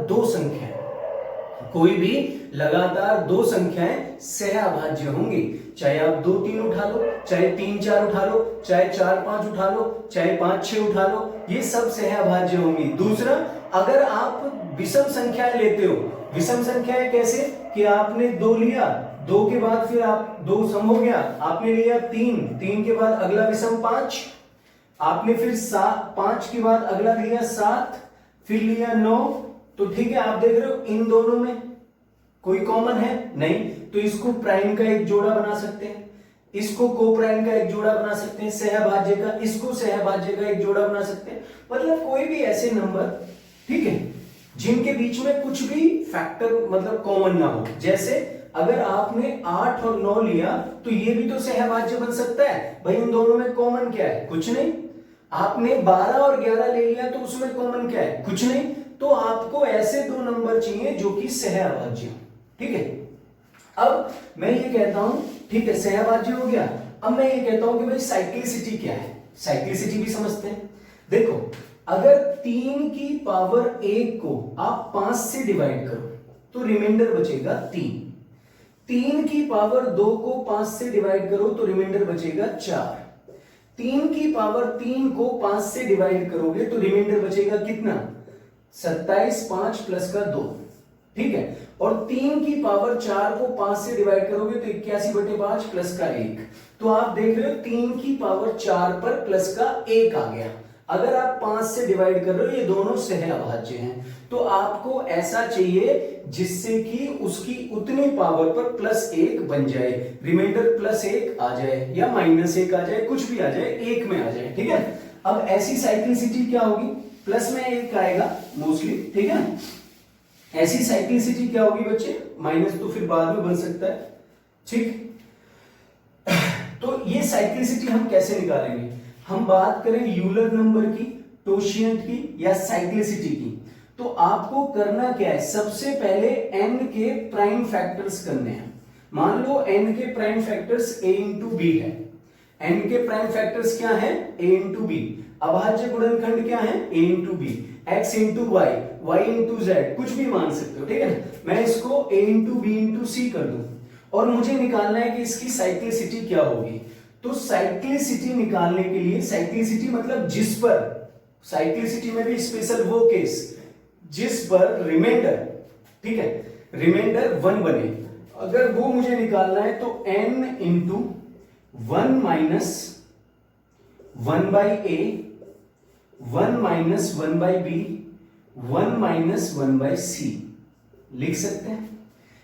2 संख्याएं सहअभाज्य होंगी, चाहे आप 2 3 उठा लो, चाहे 3 4 उठा लो, चाहे 4 5 उठा लो, चाहे 5 6 उठा लो, ये सब सहअभाज्य होंगी। दूसरा, अगर आप विषम संख्याएं लेते हो, विषम संख्याएं कैसे कि आपने 2 लिया, 2 के बाद फिर आप 2 सम हो गया, आपने लिया 3, 3 के बाद अगला विषम 5, आपने फिर 5 के बाद अगला लिया 7, फिर लिया 9। तो ठीक है, आप देख रहे हो इन दोनों में कोई कॉमन है नहीं, तो इसको प्राइम का एक जोड़ा बना सकते हैं, इसको को प्राइम का एक जोड़ा बना सकते हैं, सहभाज्य का, इसको सहभाज्य का एक जोड़ा बना सकते हैं। मतलब कोई भी ऐसे नंबर, ठीक है, जिनके बीच में कुछ भी फैक्टर मतलब कॉमन ना हो। जैसे अगर आपने 8 और 9 लिया तो ये भी तो सहभाज्य बन सकता है भाई, इन दोनों में कॉमन क्या है, कुछ नहीं। आपने 12 और 11 ले लिया तो उसमें कॉमन क्या है, कुछ नहीं। तो आपको ऐसे 2 नंबर चाहिए जो कि सहभाज्य हो, ठीक है। अब मैं ये कहता हूं, ठीक है, सहभाज्य हो गया। अब मैं ये कहता हूं कि भाई साइक्लिसिटी क्या है, साइक्लिसिटी भी समझते हैं। देखो, अगर 3 की पावर 1 को आप 5 से डिवाइड करो तो रिमाइंडर बचेगा 3। 3 की पावर 2 को 5 से डिवाइड करो तो रिमाइंडर बचेगा 4। 3 की पावर 3 को 5 से डिवाइड करोगे तो रिमाइंडर बचेगा कितना, 27, 5 प्लस का 2, ठीक है। और 3 की पावर 4 को 5 से डिवाइड करोगे तो 81/5 प्लस का 1। तो आप देख रहे हो 3 की पावर 4 पर प्लस का 1 आ गया। अगर आप 5 से डिवाइड कर रहे हो, ये दोनों सहअभाज्य हैं, तो आपको ऐसा चाहिए जिससे कि उसकी उतनी पावर पर +1 बन जाए, रिमाइंडर +1 आ जाए या -1 आ जाए, कुछ भी आ जाए, 1 में आ जाए, ठीक है। अब ऐसी साइक्लिसिटी क्या होगी, प्लस में 1 आएगा मोस्टली, ठीक है। ऐसी साइक्लिसिटी क्या होगी बच्चे, माइनस तो फिर बाद में बन सकता है, ठीक। तो ये साइक्लिसिटी हम कैसे निकालेंगे, हम बात करें यूलर नंबर की, टोशिएंट की या साइक्लिसिटी की। तो आपको करना क्या है, सबसे पहले n के प्राइम फैक्टर्स करने हैं। मान लो n के prime factors a into B है। n के प्राइम फैक्टर्स क्या है, a इंटू बी। अभाज्य गुणनखंड क्या है, a into B, x into Y, y into Z, कुछ भी मान सकते हो, ठीक है ना। मैं इसको a इंटू बी इंटू सी कर दूं और मुझे निकालना है कि इसकी साइक्लिसिटी क्या होगी। तो साइक्लिसिटी निकालने के लिए, साइक्लिसिटी मतलब जिस पर, साइक्लिसिटी में भी स्पेशल वो केस जिस पर रिमाइंडर, ठीक है, रिमाइंडर 1 बने, अगर वो मुझे निकालना है तो n into 1 minus 1 by a, 1 minus 1 by b, 1 minus 1 by c लिख सकते हैं।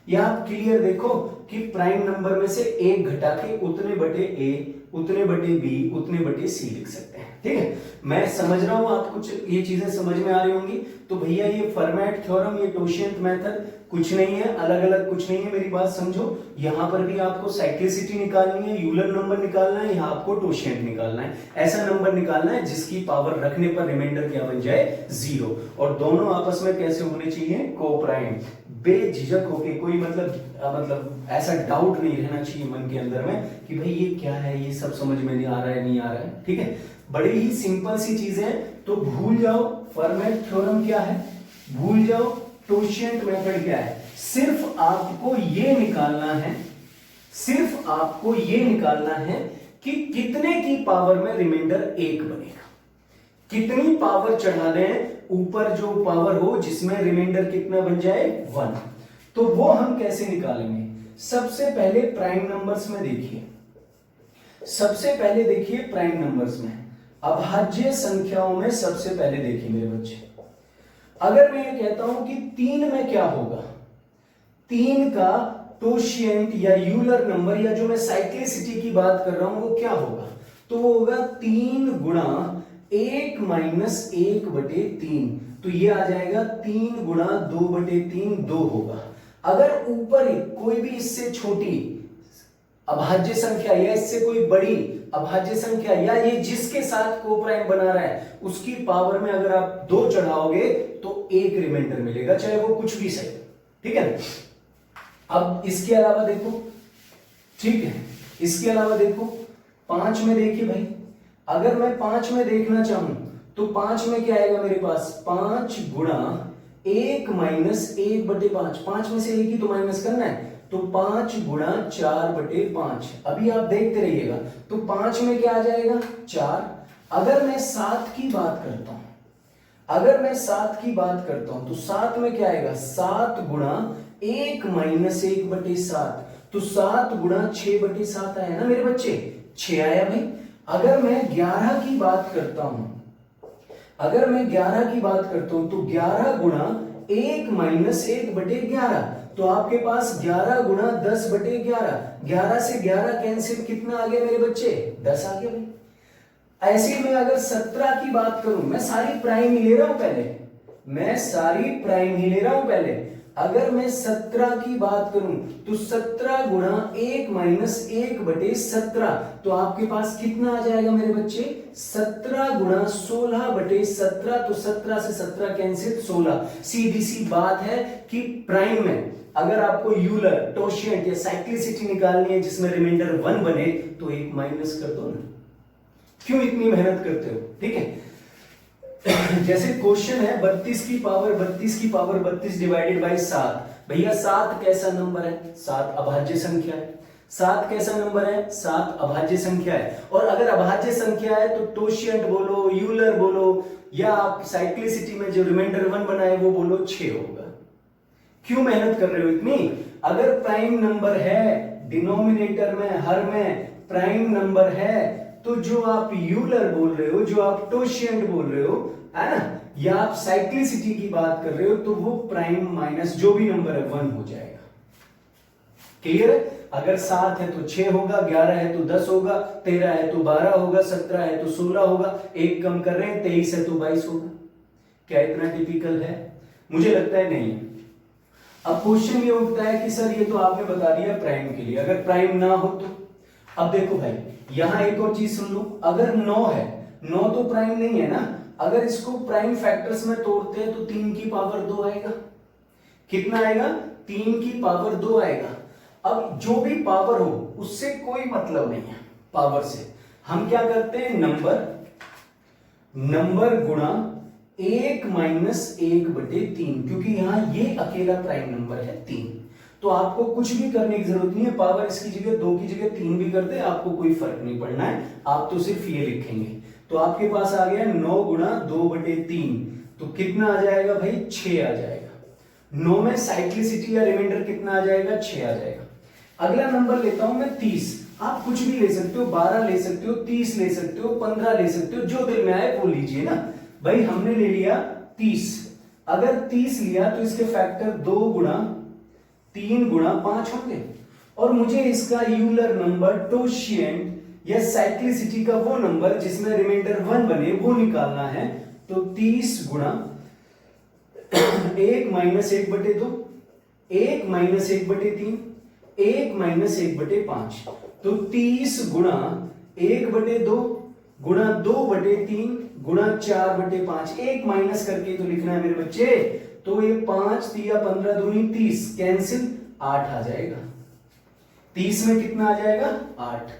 या आप क्लियर देखो कि प्राइम नंबर में से 1 घटा के उतने बटे ए, उतने बटे बी, उतने बटे सी लिख सकते हैं, ठीक है। मैं समझ रहा हूं आपको ये चीजें समझ में आ रही होंगी। तो भैया ये फॉर्मेट थ्योरम, ये टोशिएंट मेथड कुछ नहीं है, अलग अलग कुछ नहीं है, मेरी बात समझो। यहां पर भी आपको साइक्लिसिटी निकालनी है, यूलर नंबर निकालना है, यहां आपको टोशिएंट निकालना है। ऐसा नंबर निकालना है जिसकी पावर रखने पर रिमाइंडर क्या बन जाए, 0। और दोनों आपस में कैसे होने चाहिए, को प्राइम, बेझिझक होके, कोई मतलब ऐसा डाउट नहीं रहना चाहिए मन के अंदर में कि भाई ये क्या है, ये सब समझ में नहीं आ रहा है, नहीं आ रहा है, ठीक है। बड़ी ही सिंपल सी चीजें हैं, तो भूल जाओ फॉर्मेट थ्योरम क्या है, भूल जाओ टोशिएंट मेथड क्या है। सिर्फ आपको ये निकालना है, सिर्फ आपको ये निकालना है कि कितने की पावर में रिमाइंडर 1 बनेगा, कितनी पावर चढ़ा दें ऊपर, जो पावर हो जिसमें रिमाइंडर कितना बन जाए, 1। तो वो हम कैसे निकालेंगे, सबसे पहले प्राइम नंबर्स में देखिए, सबसे पहले देखिए प्राइम नंबर्स में, अभाज्य संख्याओं में सबसे पहले देखिए मेरे बच्चे। अगर मैं ये कहता हूं कि 3 में क्या होगा, 3 का टोशिएंट या यूलर नंबर, या जो मैं साइक्लिसिटी की बात कर रहा हूं वो क्या होगा, तो वो होगा 3 गुणा 1 माइनस 1/3। तो ये आ जाएगा 3 गुणा 2/3, 2 होगा। अगर ऊपर कोई भी इससे छोटी अभाज्य संख्या या इससे कोई बड़ी अभाज्य संख्या, या ये जिसके साथ को प्राइम बना रहा है उसकी पावर में अगर आप 2 चढ़ाओगे तो 1 रिमाइंडर मिलेगा, चाहे वो कुछ भी सही, ठीक है। अब इसके अलावा देखो, ठीक है, इसके अलावा देखो 5 में देखिए भाई, अगर मैं 5 में देखना चाहूं तो 5 में क्या आएगा मेरे पास, 5 गुणा 1 माइनस 1/5, 5 में से 1 ही तो माइनस करना है, तो 5 गुणा 4/5। अभी आप देखते रहिएगा, तो 5 में क्या आ जाएगा, 4। अगर मैं 7 की बात करता हूं, अगर मैं 7 की बात करता हूं तो 7 में क्या आएगा, 7 गुणा 1 माइनस 1/7, तो 7 गुणा 6/7 आया ना मेरे बच्चे, 6 आया भाई। अगर मैं 11 की बात करता हूं, अगर मैं 11 की बात करता हूं तो 11 गुणा 1 माइनस 1/11, तो आपके पास 11 गुणा 10/11, 11 से 11 कैंसिल, कितना आ गया मेरे बच्चे, 10 आ गया भाई। ऐसे में अगर 17 की बात करूं, मैं सारी प्राइम ही ले रहा हूं पहले, मैं सारी प्राइम ही ले रहा हूं पहले। अगर मैं 17 की बात करूं तो 17 गुणा 1 माइनस 1/17, तो आपके पास कितना आ जाएगा मेरे बच्चे, 17 गुणा 16/17, तो 17 से 17 कैंसिल, 16। सीधी सी बात है कि प्राइम में अगर आपको यूलर, टोशिएंट या साइक्लिसिटी निकालनी है जिसमें रिमाइंडर 1 बने, तो 1 माइनस कर दो ना, क्यों इतनी मेहनत करते हो, ठीक है। जैसे क्वेश्चन है 32 की पावर 32 डिवाइडेड बाय 7, भैया 7 कैसा नंबर है, 7 अभाज्य संख्या है। 7 कैसा नंबर है, 7 अभाज्य संख्या है। और अगर अभाज्य संख्या है तो टोशिएंट बोलो, यूलर बोलो, या आप साइक्लिसिटी में जो रिमाइंडर 1 बना है वो बोलो, 6 होगा। क्यों मेहनत कर रहे हो इतनी? अगर प्राइम नंबर है, डिनोमिनेटर में, हर में प्राइम नंबर है, तो जो आप यूलर बोल रहे हो, जो आप टोशिएंट बोल रहे हो, है ना, या आप साइक्लिसिटी की बात कर रहे हो, तो वो प्राइम माइनस जो भी नंबर है 1 हो जाएगा। क्लियर है? अगर 7 है तो 6 होगा, 11 है तो 10 होगा, 13 है तो 12 होगा, 17 है तो 16 होगा, एक कम कर रहे हैं, 23 है तो 22 होगा। क्या इतना टिपिकल है? मुझे लगता है नहीं। अब क्वेश्चन ये उठता है कि सर ये तो आपने बता दिया प्राइम के लिए, अगर प्राइम ना हो तो? अब देखो भाई, यहां एक और चीज सुन लो, अगर 9 है, 9 तो प्राइम नहीं है ना, अगर इसको प्राइम फैक्टर्स में तोड़ते हैं तो 3 की पावर 2 आएगा। कितना आएगा? 3 की पावर 2 आएगा। अब जो भी पावर हो उससे कोई मतलब नहीं है, पावर से हम क्या करते हैं, नंबर गुणा 1 माइनस 1/3, क्योंकि यहां ये अकेला प्राइम नंबर है 3, तो आपको कुछ भी करने की जरूरत नहीं है, पावर इसकी जगह 2 की जगह 3 भी कर दे, आपको कोई फर्क नहीं पड़ना है, आप तो सिर्फ ये लिखेंगे। तो आपके पास आ गया 9 गुणा 2/3, तो कितना आ जाएगा भाई, 6 आ जाएगा। 9 में साइक्लिसिटी या रिमाइंडर कितना आ जाएगा, 6 आ जाएगा। अगला नंबर लेता हूं मैं 30, आप कुछ भी ले सकते हो, 12 ले सकते हो, 30 ले सकते हो, 15 ले सकते हो, जो दिल में आए वो लीजिए ना भाई। हमने ले लिया 30, अगर 30 लिया तो इसके फैक्टर 2 गुणा 3 गुणा 5 होंगे, और मुझे इसका यूलर नंबर, टोशिएंट या साइक्लिसिटी का वो नंबर जिसमें रिमाइंडर 1 बने वो निकालना है। तो 30 गुणा 1 माइनस 1/2, 1 माइनस 1/3, 1 माइनस 1/5, तो 30 गुणा 1/2 गुणा 2/3 गुणा 4/5, 1 माइनस करके तो लिखना है मेरे बच्चे, तो ये 5 या 15 दूनी 30, कैंसिल, 8 आ जाएगा। 30 में कितना आ जाएगा, 8।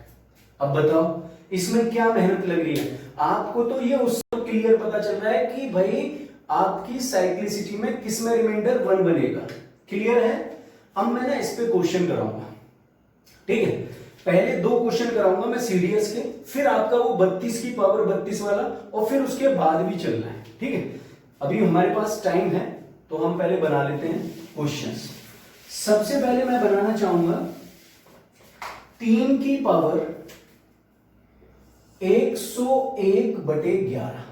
अब बताओ इसमें क्या मेहनत लग रही है आपको? तो ये उससे क्लियर पता चल रहा है कि भाई आपकी साइक्लिसिटी में किसमें रिमाइंडर 1 बनेगा। क्लियर है? अब मैं ना इस पे क्वेश्चन कराऊंगा, ठीक है। पहले 2 क्वेश्चन कराऊंगा मैं सीडीएस के, फिर आपका वो 32 की पावर 32 वाला, और फिर उसके बाद भी चलना है, ठीक है। अभी हमारे पास टाइम है तो हम पहले बना लेते हैं क्वेश्चंस। सबसे पहले मैं बनाना चाहूंगा 3 की पावर 101/11।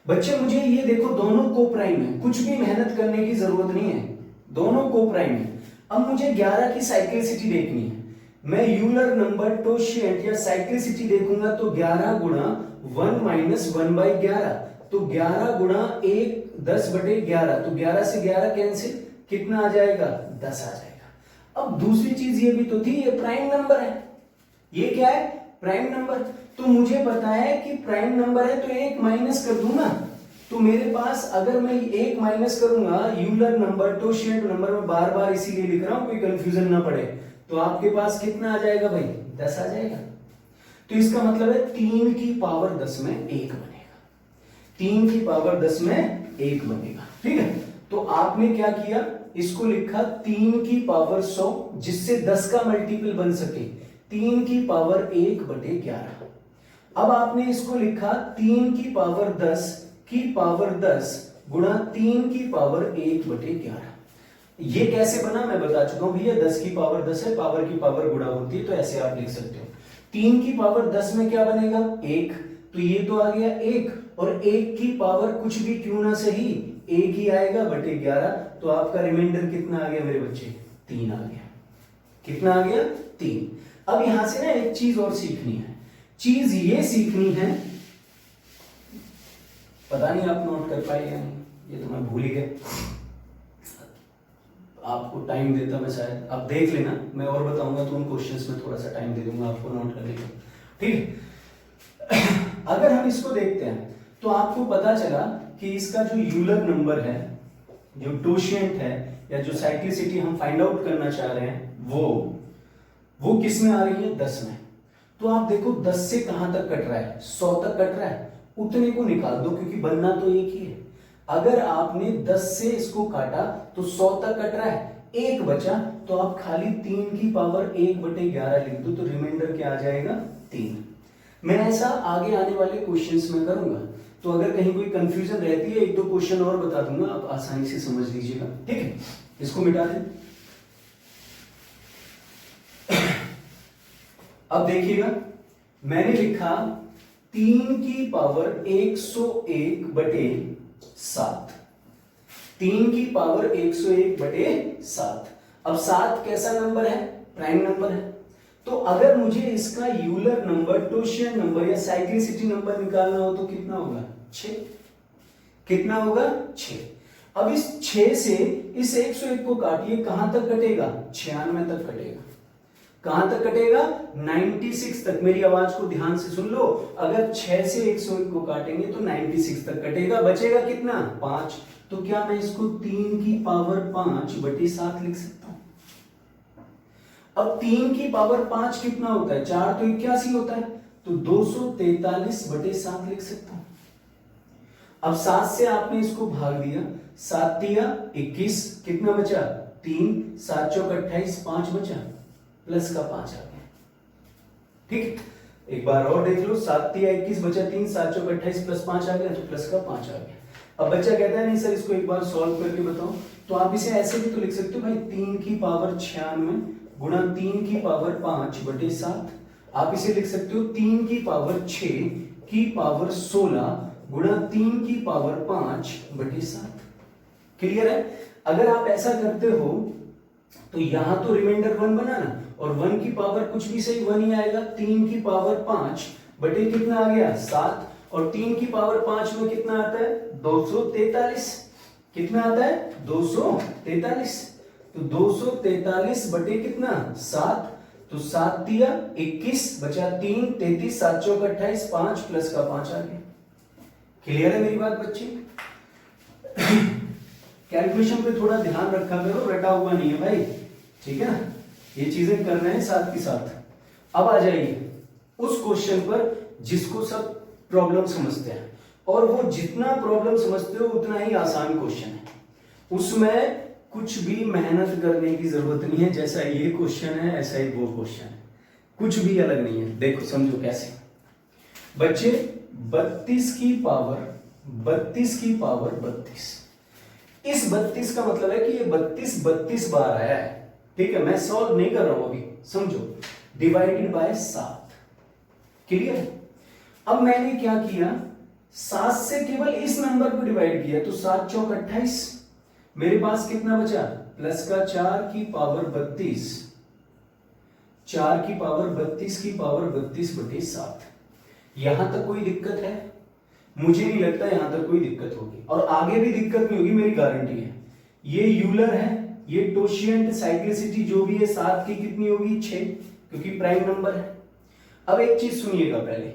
बच्चे मुझे ये देखो, दोनों को प्राइम है, कुछ भी मेहनत करने की जरूरत नहीं है, दोनों को प्राइम है। अब मुझे 11 की साइक्लिसिटी देखनी है, मैं यूलर नंबर, टोशिएंट या साइक्लिसिटी देखूंगा तो 11 गुणा 1 माइनस 1/11, तो 11 गुणा 1 10/11, तो 11 से 11 कैंसिल, कितना आ जाएगा, 10 आ जाएगा। अब दूसरी चीज ये भी तो थी, ये प्राइम नंबर है, ये क्या है, प्राइम नंबर। तो मुझे पता है कि प्राइम नंबर है तो 1 माइनस कर दूं ना, तो मेरे पास अगर मैं 1 माइनस करूंगा, यूलर नंबर, टोशिएंट नंबर में बार बार इसीलिए लिख रहा हूं कोई कंफ्यूजन ना पड़े, तो आपके पास कितना आ जाएगा भाई, 10 आ जाएगा। तो इसका मतलब है 3 की पावर 10 में 1 बनेगा, 3 की पावर 10 में 1 बनेगा, ठीक है। तो आपने क्या किया, इसको लिखा 3 की पावर 100, जिससे 10 का मल्टीपल बन सके, 3 की पावर 1/11। अब आपने इसको लिखा 3 की पावर 10 की पावर 10 गुणा 3 की पावर 1/11। ये कैसे बना मैं बता चुका हूं भैया, 10 की पावर 10 है, पावर की पावर गुणा होती है, तो ऐसे आप लिख सकते हो। 3 की पावर 10 में क्या बनेगा 1, तो ये तो आ गया 1, और 1 की पावर कुछ भी क्यों ना सही 1 ही आएगा बटे 11, तो आपका रिमाइंडर कितना आ गया मेरे बच्चे 3 आ गया। कितना आ गया 3। अब यहां से ना एक चीज और सीखनी है, चीज ये सीखनी है, पता नहीं आप नोट कर पाए या नहीं, ये तो मैं भूल ही गया, आपको टाइम देता मैं शायद, आप देख लेना, मैं और बताऊंगा तो उन क्वेश्चंस में थोड़ा सा टाइम दे दूंगा आपको नोट करने का, ठीक है। अगर हम इसको देखते हैं तो आपको पता चला कि इसका जो यूलर नंबर है, जो टोशिएंट है या जो साइक्लिसिटी हम फाइंड आउट करना चाह रहे हैं वो किस में आ रही है 10 में। तो आप देखो 10 से कहां तक कट रहा है 100 तक कट रहा है, उतने को निकाल दो क्योंकि बनना तो एक ही है। अगर आपने 10 से इसको काटा तो 100 तक कट रहा है, एक बचा, तो आप खाली 3 की पावर 1 बटे 11 लिख दो, तो रिमाइंडर क्या आ जाएगा 3। मैं ऐसा आगे आने वाले क्वेश्चंस में करूंगा, तो अगर कहीं कोई कंफ्यूजन रहती है 1-2 क्वेश्चन और बता दूंगा, आप आसानी से समझ लीजिएगा, ठीक है। इसको मिटा दें। अब देखिएगा मैंने लिखा 3 की पावर 101 बटे 7, 3 की पावर 101 बटे 7। अब 7 कैसा नंबर है प्राइम नंबर है, तो अगर मुझे इसका यूलर नंबर, टोशियन नंबर या साइक्लिसिटी नंबर निकालना हो तो कितना होगा 6। कितना होगा 6। अब इस 6 से इस 101 को काटिए, कहां तक कटेगा 96 तक कटेगा। कहां तक कटेगा 96 तक। मेरी आवाज को ध्यान से सुन लो, अगर 6 से 101 को काटेंगे तो 96 तक कटेगा, बचेगा कितना 5। तो क्या मैं इसको 3 की पावर 5 बटे 7 लिख सकता हूं। अब 3 की पावर 5 कितना होता है 4 तो 81 होता है, तो 243 बटे 7 लिख सकता हूं। अब 7 से आपने इसको भाग दिया, 7 दिया 21, कितना बचा 3, 7 चौक 28, 5 बचा, प्लस का 5 आ गया, ठीक। एक बार और देख लो, 7 दिया 21 बचा 3, 7 चौक 28 प्लस 5 आ गया, तो प्लस का 5 आ गया। अब बच्चा कहता है नहीं सर इसको एक बार सॉल्व करके बताओ, तो आप इसे ऐसे भी तो लिख सकते हो भाई 3 की पावर 96 गुणा 3 की पावर 5 बटे 7। आप इसे लिख सकते हो 3 की पावर 6 की पावर 16 गुणा 3 की पावर 5 बटे 7। क्लियर है। अगर आप ऐसा करते हो तो यहां तो रिमाइंडर 1 बना ना, और 1 की पावर कुछ भी सही 1 ही आएगा। 3 की पावर 5 बटे कितना आ गया 7, और 3 की पावर 5 में कितना आता है 243। कितना आता है 243, तो 243 बटे कितना 7, तो 7 दिया 21 बचा 3, 33, 7 चौक 28, 5 प्लस का 5 आ गया। क्लियर है मेरी बात बच्चे। कैलकुलेशन पे थोड़ा ध्यान रखा करो, रटा हुआ नहीं है भाई, ठीक है ना, ये चीजें कर रहे हैं साथ के साथ। अब आ जाइए उस क्वेश्चन पर जिसको सब प्रॉब्लम समझते हैं, और वो जितना प्रॉब्लम समझते हो उतना ही आसान क्वेश्चन है, उसमें कुछ भी मेहनत करने की जरूरत नहीं है। जैसा ये क्वेश्चन है ऐसा ही वो क्वेश्चन है, कुछ भी अलग नहीं है। देखो समझो कैसे बच्चे, 32 की पावर 32, इस 32 का मतलब है कि ये 32 बार आया है, ठीक है। मैं सॉल्व नहीं कर रहा हूं अभी, समझो, डिवाइडेड बाय 7। क्लियर। अब मैंने क्या किया, 7 से केवल इस नंबर को डिवाइड किया, तो 7 चौक 28, मेरे पास कितना बचा प्लस का 4 की पावर 32, 4 की पावर 32 की पावर 32 बटे 7। यहां तक कोई दिक्कत है? मुझे नहीं लगता यहां तक कोई दिक्कत होगी, और आगे भी दिक्कत नहीं होगी, मेरी गारंटी है। ये यूलर है, ये टोशिएंट, साइक्लिसिटी जो भी है 7 की कितनी होगी 6, क्योंकि प्राइम नंबर है। अब एक चीज सुनिएगा पहले,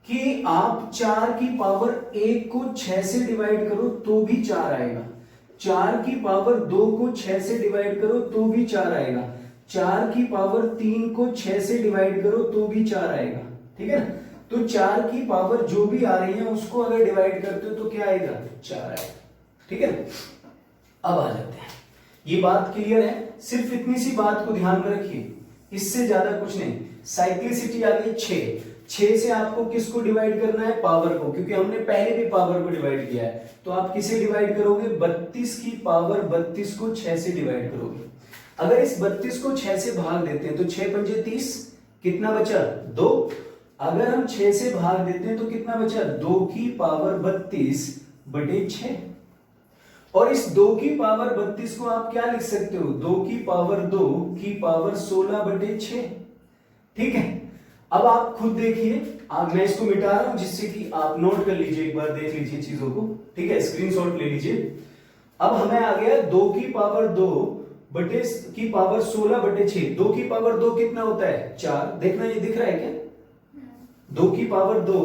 कि आप 4 की पावर 1 को 6 से डिवाइड करो तो भी 4 आएगा, 4 की पावर 2 को 6 से डिवाइड करो तो भी 4 आएगा, 4 की पावर 3 को 6 से डिवाइड करो तो भी 4 आएगा, ठीक है ना। तो 4 की पावर जो भी आ रही है उसको अगर डिवाइड करते हो तो क्या आएगा 4 आएगा, ठीक है। अब आ जाते हैं, ये बात क्लियर है, सिर्फ इतनी सी बात को ध्यान में रखिए, इससे ज्यादा कुछ नहीं। साइक्लिसिटी आ गई 6, 6 से आपको किसको डिवाइड करना है, पावर को, क्योंकि हमने पहले भी पावर को डिवाइड किया है। तो आप किसे डिवाइड करोगे, 32 की पावर 32 को 6 से डिवाइड करोगे। अगर इस 32 को 6 से भाग देते हैं तो 6 पंजे 30, कितना बचा 2। अगर हम 6 से भाग देते हैं तो कितना बचा 2 की पावर 32 बटे 6। और इस 2 की पावर 32 को आप क्या लिख सकते हो, 2 की पावर 2 की पावर 16 बटे 6। ठीक है, अब आप खुद देखिए, मैं इसको मिटा रहा हूं जिससे कि आप नोट कर लीजिए, एक बार देख लीजिए चीजों को। ठीक है, स्क्रीनशॉट ले लीजिए। अब हमें आ गया 2 की पावर 2 बटे की पावर 16 बटे 6। 2 की पावर 2 कितना होता है 4, देखना ये दिख रहा है क्या, 2 की पावर 2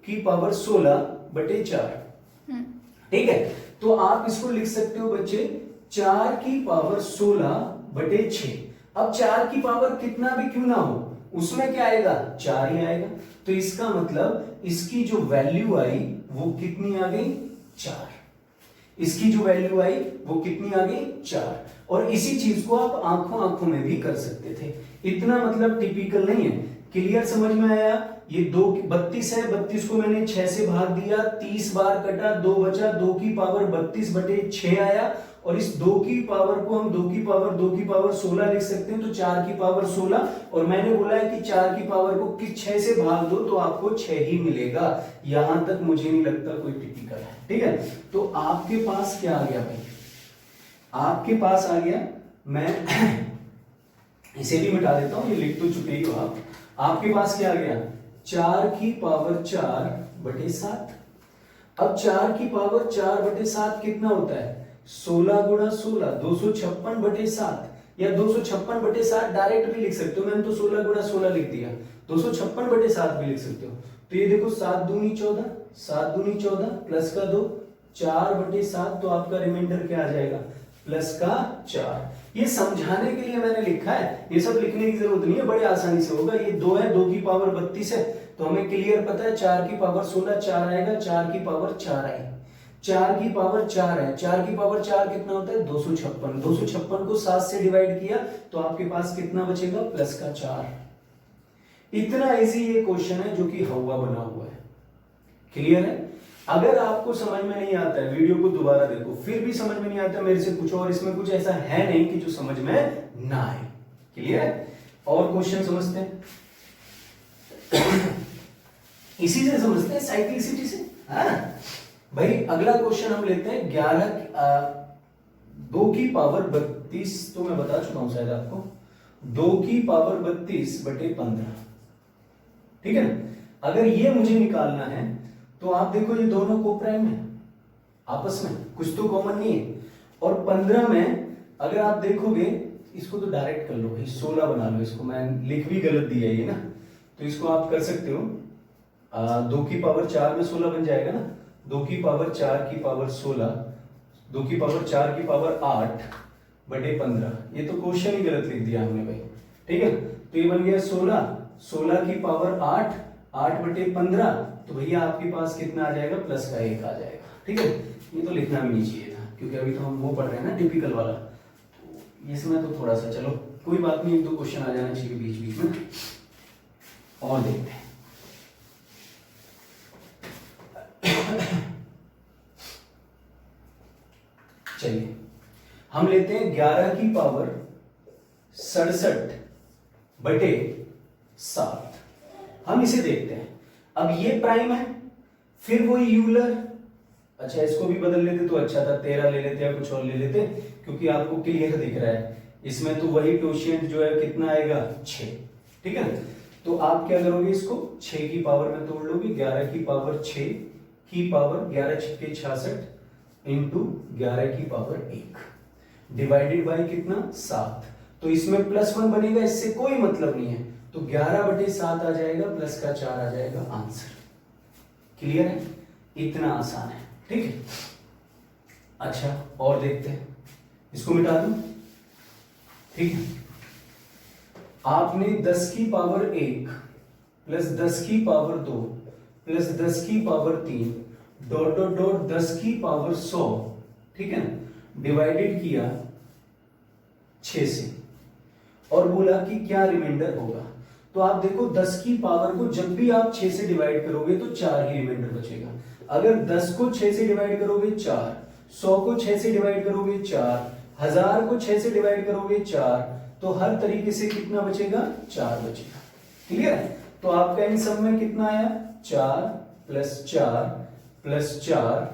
की पावर 16 बटे 4। ठीक है, तो आप इसको लिख सकते हो बच्चे 4 की पावर 16 बटे 6। अब 4 की पावर कितना भी क्यों ना हो, उसमें क्या आएगा 4 ही आएगा। तो इसका मतलब इसकी जो वैल्यू आई वो कितनी आ गई 4। इसकी जो वैल्यू आई वो कितनी आ गई 4। और इसी चीज को आप आंखों आंखों में भी कर सकते थे, इतना मतलब टिपिकल नहीं है। क्लियर, समझ में आया। ये 32 है, 32 को मैंने 6 से भाग दिया, 30 बार कटा, 2 बचा, 2 की पावर 32 बटे 6 आया। और इस 2 की पावर को हम 2 की पावर 16 लिख सकते हैं, तो 4 की पावर 16। और मैंने बोला है कि 4 की पावर को 6 से भाग दो तो आपको 6 ही मिलेगा। यहां तक मुझे नहीं लगता कोई टिपिकल है। ठीक है, तो आपके पास क्या आ गया भाई, आपके पास आ गया, मैं इसे भी मिटा देता हूं, ये लिख तो चुके ही हो आप। आपके पास क्या आ गया 4 की पावर 4 बटे 7। अब 4 की पावर 4 बटे 7 कितना होता है 16 गुणा 16, 256 बटे 7, या 256 बटे 7 डायरेक्ट भी लिख सकते हो, मैंने तो 16 गुणा 16 लिख दिया, 256 बटे 7 भी लिख सकते हो। तो ये देखो 7 दूनी 14, 7 दूनी 14 प्लस का 2, 4 बटे 7, तो आपका रिमाइंडर क्या आ जाएगा प्लस का 4। ये समझाने के लिए मैंने लिखा है, ये सब लिखने की जरूरत नहीं है, बड़े आसानी से होगा। ये 2 है, 2 की पावर 32 है, तो हमें क्लियर पता है 4 की पावर 16 4 आएगा, 4 की पावर 4 आई, 4 की पावर 4 है, 4 की पावर 4 कितना होता है 256, 256 को 7 से डिवाइड किया तो आपके पास कितना बचेगा प्लस का 4। इतना इजी ये क्वेश्चन है जो कि हवा बना हुआ है। क्लियर है। अगर आपको समझ में नहीं आता है, वीडियो को दोबारा देखो, फिर भी समझ में नहीं आता मेरे से पूछो, और इसमें कुछ ऐसा है नहीं कि जो समझ में ना आए। क्लियर है। और क्वेश्चन समझते हैं इसी से समझते हैं, साइक्लिसिटी से। भाई अगला क्वेश्चन हम लेते हैं 2 की पावर 32, तो मैं बता चुका हूं शायद आपको, 2 की पावर 32 बटे 15। ठीक है ना। अगर ये मुझे निकालना है तो आप देखो ये दोनों कोप्राइम है आपस में, कुछ तो कॉमन नहीं है। और 15 में अगर आप देखोगे, इसको तो डायरेक्ट कर लो भाई, 16 बना लो इसको, मैं लिख भी गलत दिया ये ना, तो इसको आप कर सकते हो 2 की पावर 4 में 16 बन जाएगा ना, 2 की पावर 4 की पावर 16, 2 की पावर 4 की पावर 8 बटे 15। ये तो क्वेश्चन ही गलत लिख दिया हमने भाई। ठीक है, तो ये बन गया 16, 16 की पावर 8, 8 बटे 15, तो भैया आपके पास कितना आ जाएगा प्लस का 1 आ जाएगा। ठीक है, ये तो लिखना भी नहीं चाहिए था क्योंकि अभी तो हम वो पढ़ रहे हैं ना टिपिकल वाला, तो इसमें तो थोड़ा सा चलो कोई बात नहीं, 1-2 क्वेश्चन आ जाना चाहिए बीच बीच में। और देखते हैं चलिए हम लेते हैं 11 की पावर 67 बटे 7। हम इसे देखते हैं। अब ये प्राइम है, फिर वही यूलर, अच्छा इसको भी बदल लेते तो अच्छा था, 13 ले लेते या कुछ और ले लेते, क्योंकि आपको क्लियर दिख रहा है इसमें तो वही टोशियंट जो है कितना आएगा 6। ठीक है, तो आप क्या करोगे, इसको 6 की पावर में तोड़ लोगे, 11 की पावर 6 की पावर 11 6 66 इंटू 11 की पावर 1 डिवाइडेड बाय कितना 7। तो इसमें +1 बनेगा, इससे कोई मतलब नहीं है, तो 11 बटे 7 आ जाएगा, प्लस का 4 आ जाएगा आंसर। क्लियर है, इतना आसान है। ठीक है, अच्छा और देखते हैं, इसको मिटा दूं। ठीक है, आपने 10 की पावर 1 प्लस 10 की पावर 2 प्लस 10 की पावर 3 डॉट डॉट डॉट 10 की पावर 100, ठीक है ना, डिवाइडेड किया 6 से और बोला कि क्या रिमाइंडर होगा। तो आप देखो 10 की पावर को जब भी आप 6 से डिवाइड करोगे तो 4 ही रिमाइंडर बचेगा। अगर 10 को 6 से डिवाइड करोगे 4, 100 को 6 से डिवाइड करोगे 4, 1000 को 6 से डिवाइड करोगे 4, तो हर तरीके से कितना बचेगा? 4 बचेगा। क्लियर है? तो आपका इन सब में कितना आया? 4 plus 4 plus 4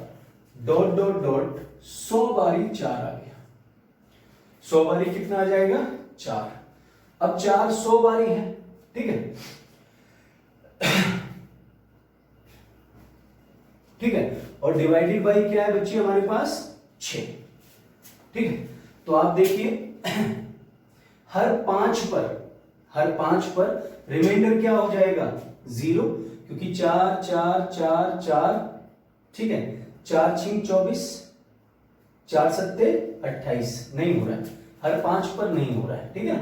dot dot dot 100 बारी 4 आ गया। 100 बारी कितना आ जाएगा? 4। अब 4 100 बारी है, ठीक है? ठीक है, और डिवाइडेड बाई क्या है बच्चे हमारे पास? 6। ठीक है, तो आप देखिए हर 5 पर रिमाइंडर क्या हो जाएगा? 0, क्योंकि 4 4 4 4, ठीक है, 4 6 24, 4 सत्ते 28, नहीं हो रहा है, हर 5 पर नहीं हो रहा है। ठीक है,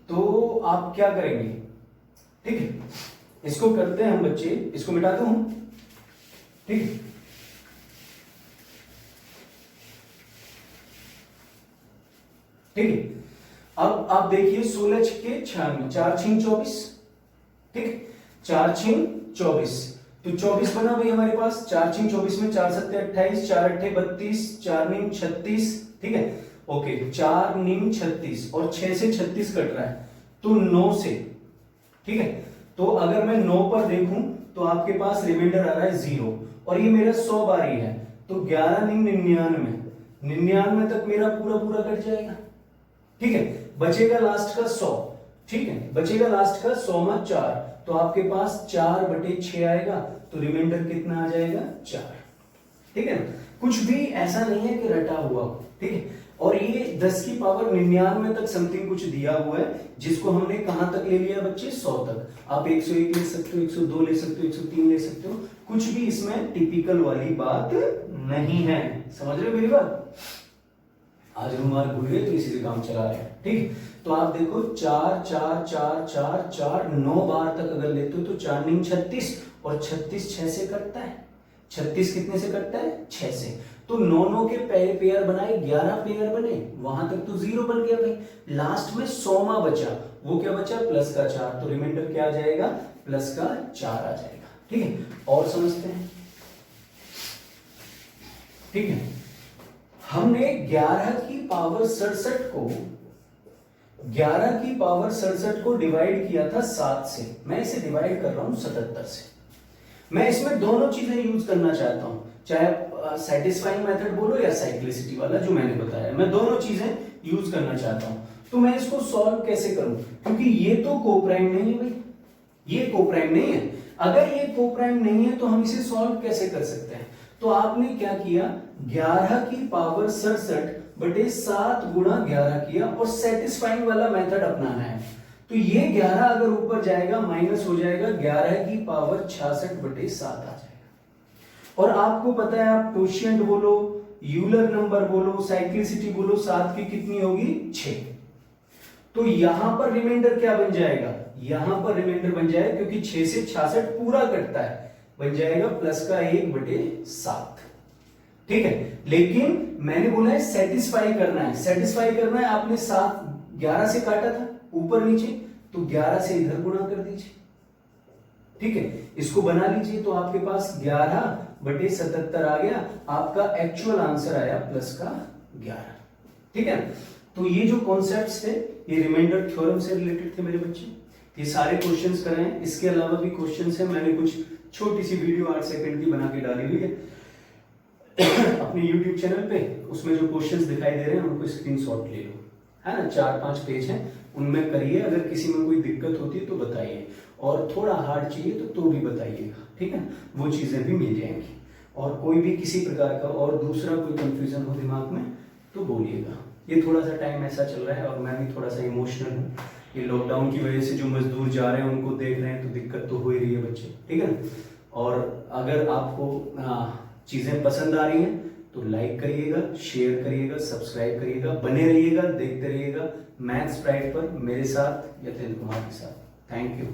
तो आप क्या करेंगे? ठीक है, इसको करते हैं हम बच्चे, इसको मिटा दूं हम, ठीक है, ठीक है। अब आप देखिए 16 छक्के 96, 4 6 24, ठीक, 4 6 24, तो 24 बना भाई हमारे पास। 4 6 24 में 4 7 28, 4 8 32, 4 9 36, ठीक है, ओके, 4 9 36 और 6 से 36 कट रहा है, तो 9 से, ठीक है, तो अगर मैं 9 पर देखूं तो आपके पास रिमाइंडर आ रहा है 0, और ये मेरा 100 बारी है, तो 11 9 99, 99 तक मेरा पूरा पूरा कट जाएगा। ठीक है, बचेगा लास्ट का 100, ठीक है, बचेगा लास्ट का 100 में 4, तो आपके पास 4/6 आएगा, तो रिमाइंडर कितना आ जाएगा? 4। ठीक है, कुछ भी ऐसा नहीं है कि रटा हुआ, ठीक है। और ये 10 की पावर 99 तक समथिंग कुछ दिया हुआ है, जिसको हमने कहां तक ले लिया बच्चे? 100 तक। आप 101 ले सकते हो, 102 ले सकते हो, 103 ले सकते हो, कुछ भी इसमें टिपिकल वाली बात नहीं है। समझ रहे हो मेरी बात? आज रुमाल भूल गए तो इसी से काम चला रहे हैं, ठीक। तो आप देखो 4 4 4 4 4 9 बार तक अगर लेते हो तो 4 9 36, और 36 6 से कटता है। 36 कितने से कटता है? 6 से। तो 9 9 के पेयर बनाए, 11 पेयर बने, वहां तक तो 0 बन गया भाई। लास्ट में 100वां बचा, वो क्या बचा? प्लस का 4, तो रिमाइंडर क्या आ जाएगा? प्लस का 4 आ जाएगा। ठीक है, और समझते हैं, ठीक है। हमने 11 की पावर 67 को डिवाइड किया था 7 से। मैं इसे डिवाइड कर रहा हूं 77 से। मैं इसमें दोनों चीजें यूज करना चाहता हूं, चाहे सेटिस्फाइंग मेथड बोलो या साइक्लिसिटी वाला जो मैंने बताया, मैं दोनों चीजें यूज करना चाहता हूं। तो मैं इसको सॉल्व कैसे करूं? क्योंकि ये तो कोप्राइम नहीं है भाई, ये कोप्राइम नहीं है। अगर ये कोप्राइम नहीं है तो हम इसे सॉल्व कैसे कर सकते हैं? तो आपने क्या किया? 11 की पावर 67/7 गुणा 11 किया, और सेटिस्फाइंग वाला मेथड अपनाना है। तो ये 11 अगर ऊपर जाएगा माइनस हो जाएगा, 11 की पावर 66/7 आ जाएगा। और आपको पता है, आप कोशिएंट बोलो, यूलर नंबर बोलो, साइक्लिसिटी बोलो, 7 की कितनी होगी? 6। तो यहां पर रिमाइंडर क्या बन जाएगा? यहां पर रिमाइंडर बन जाएगा, क्योंकि 6 से 66 पूरा कटता है, बन जाएगा प्लस का 1/7। ठीक है, लेकिन मैंने बोला है सेटिस्फाई करना है। सेटिस्फाई करना है, आपने 7 11 से काटा था ऊपर नीचे, तो 11 से इधर गुणा कर दीजिए। ठीक है, इसको बना लीजिए, तो आपके पास 11/77 आ गया। आपका एक्चुअल आंसर आया प्लस का 11। ठीक है, तो ये जो कॉन्सेप्ट्स थे ये रिमाइंडर थ्योरम से रिलेटेड थे मेरे बच्चे। ये सारे क्वेश्चंस कर रहे हैं, इसके अलावा भी क्वेश्चंस हैं। मैंने कुछ छोटी सी वीडियो 8 सेकंड की बना के डाली हुई है अपने YouTube चैनल पे। उसमें जो क्वेश्चंस दिखाई दे रहे हैं उनको स्क्रीनशॉट ले लो, है ना। 4-5 पेज हैं, उनमें करिए। अगर किसी में कोई दिक्कत होती है तो बताइए, और थोड़ा हार्ड चाहिए तो भी बताइएगा, ठीक है। वो चीजें भी मिल जाएंगी। और कोई भी किसी प्रकार का और दूसरा कोई कंफ्यूजन हो दिमाग में तो बोलिएगा। ये थोड़ा सा टाइम ऐसा चल रहा है और मैं भी थोड़ा सा इमोशनल हूँ। ये लॉकडाउन की वजह से जो मजदूर जा रहे हैं उनको देख रहे हैं तो दिक्कत तो हो ही रही है बच्चे, ठीक है ना। और अगर आपको चीजें पसंद आ रही हैं तो लाइक करिएगा, शेयर करिएगा, सब्सक्राइब करिएगा, बने रहिएगा, देखते रहिएगा मैथ्स प्राइड पर मेरे साथ, यतेंद्र कुमार के साथ। Thank you.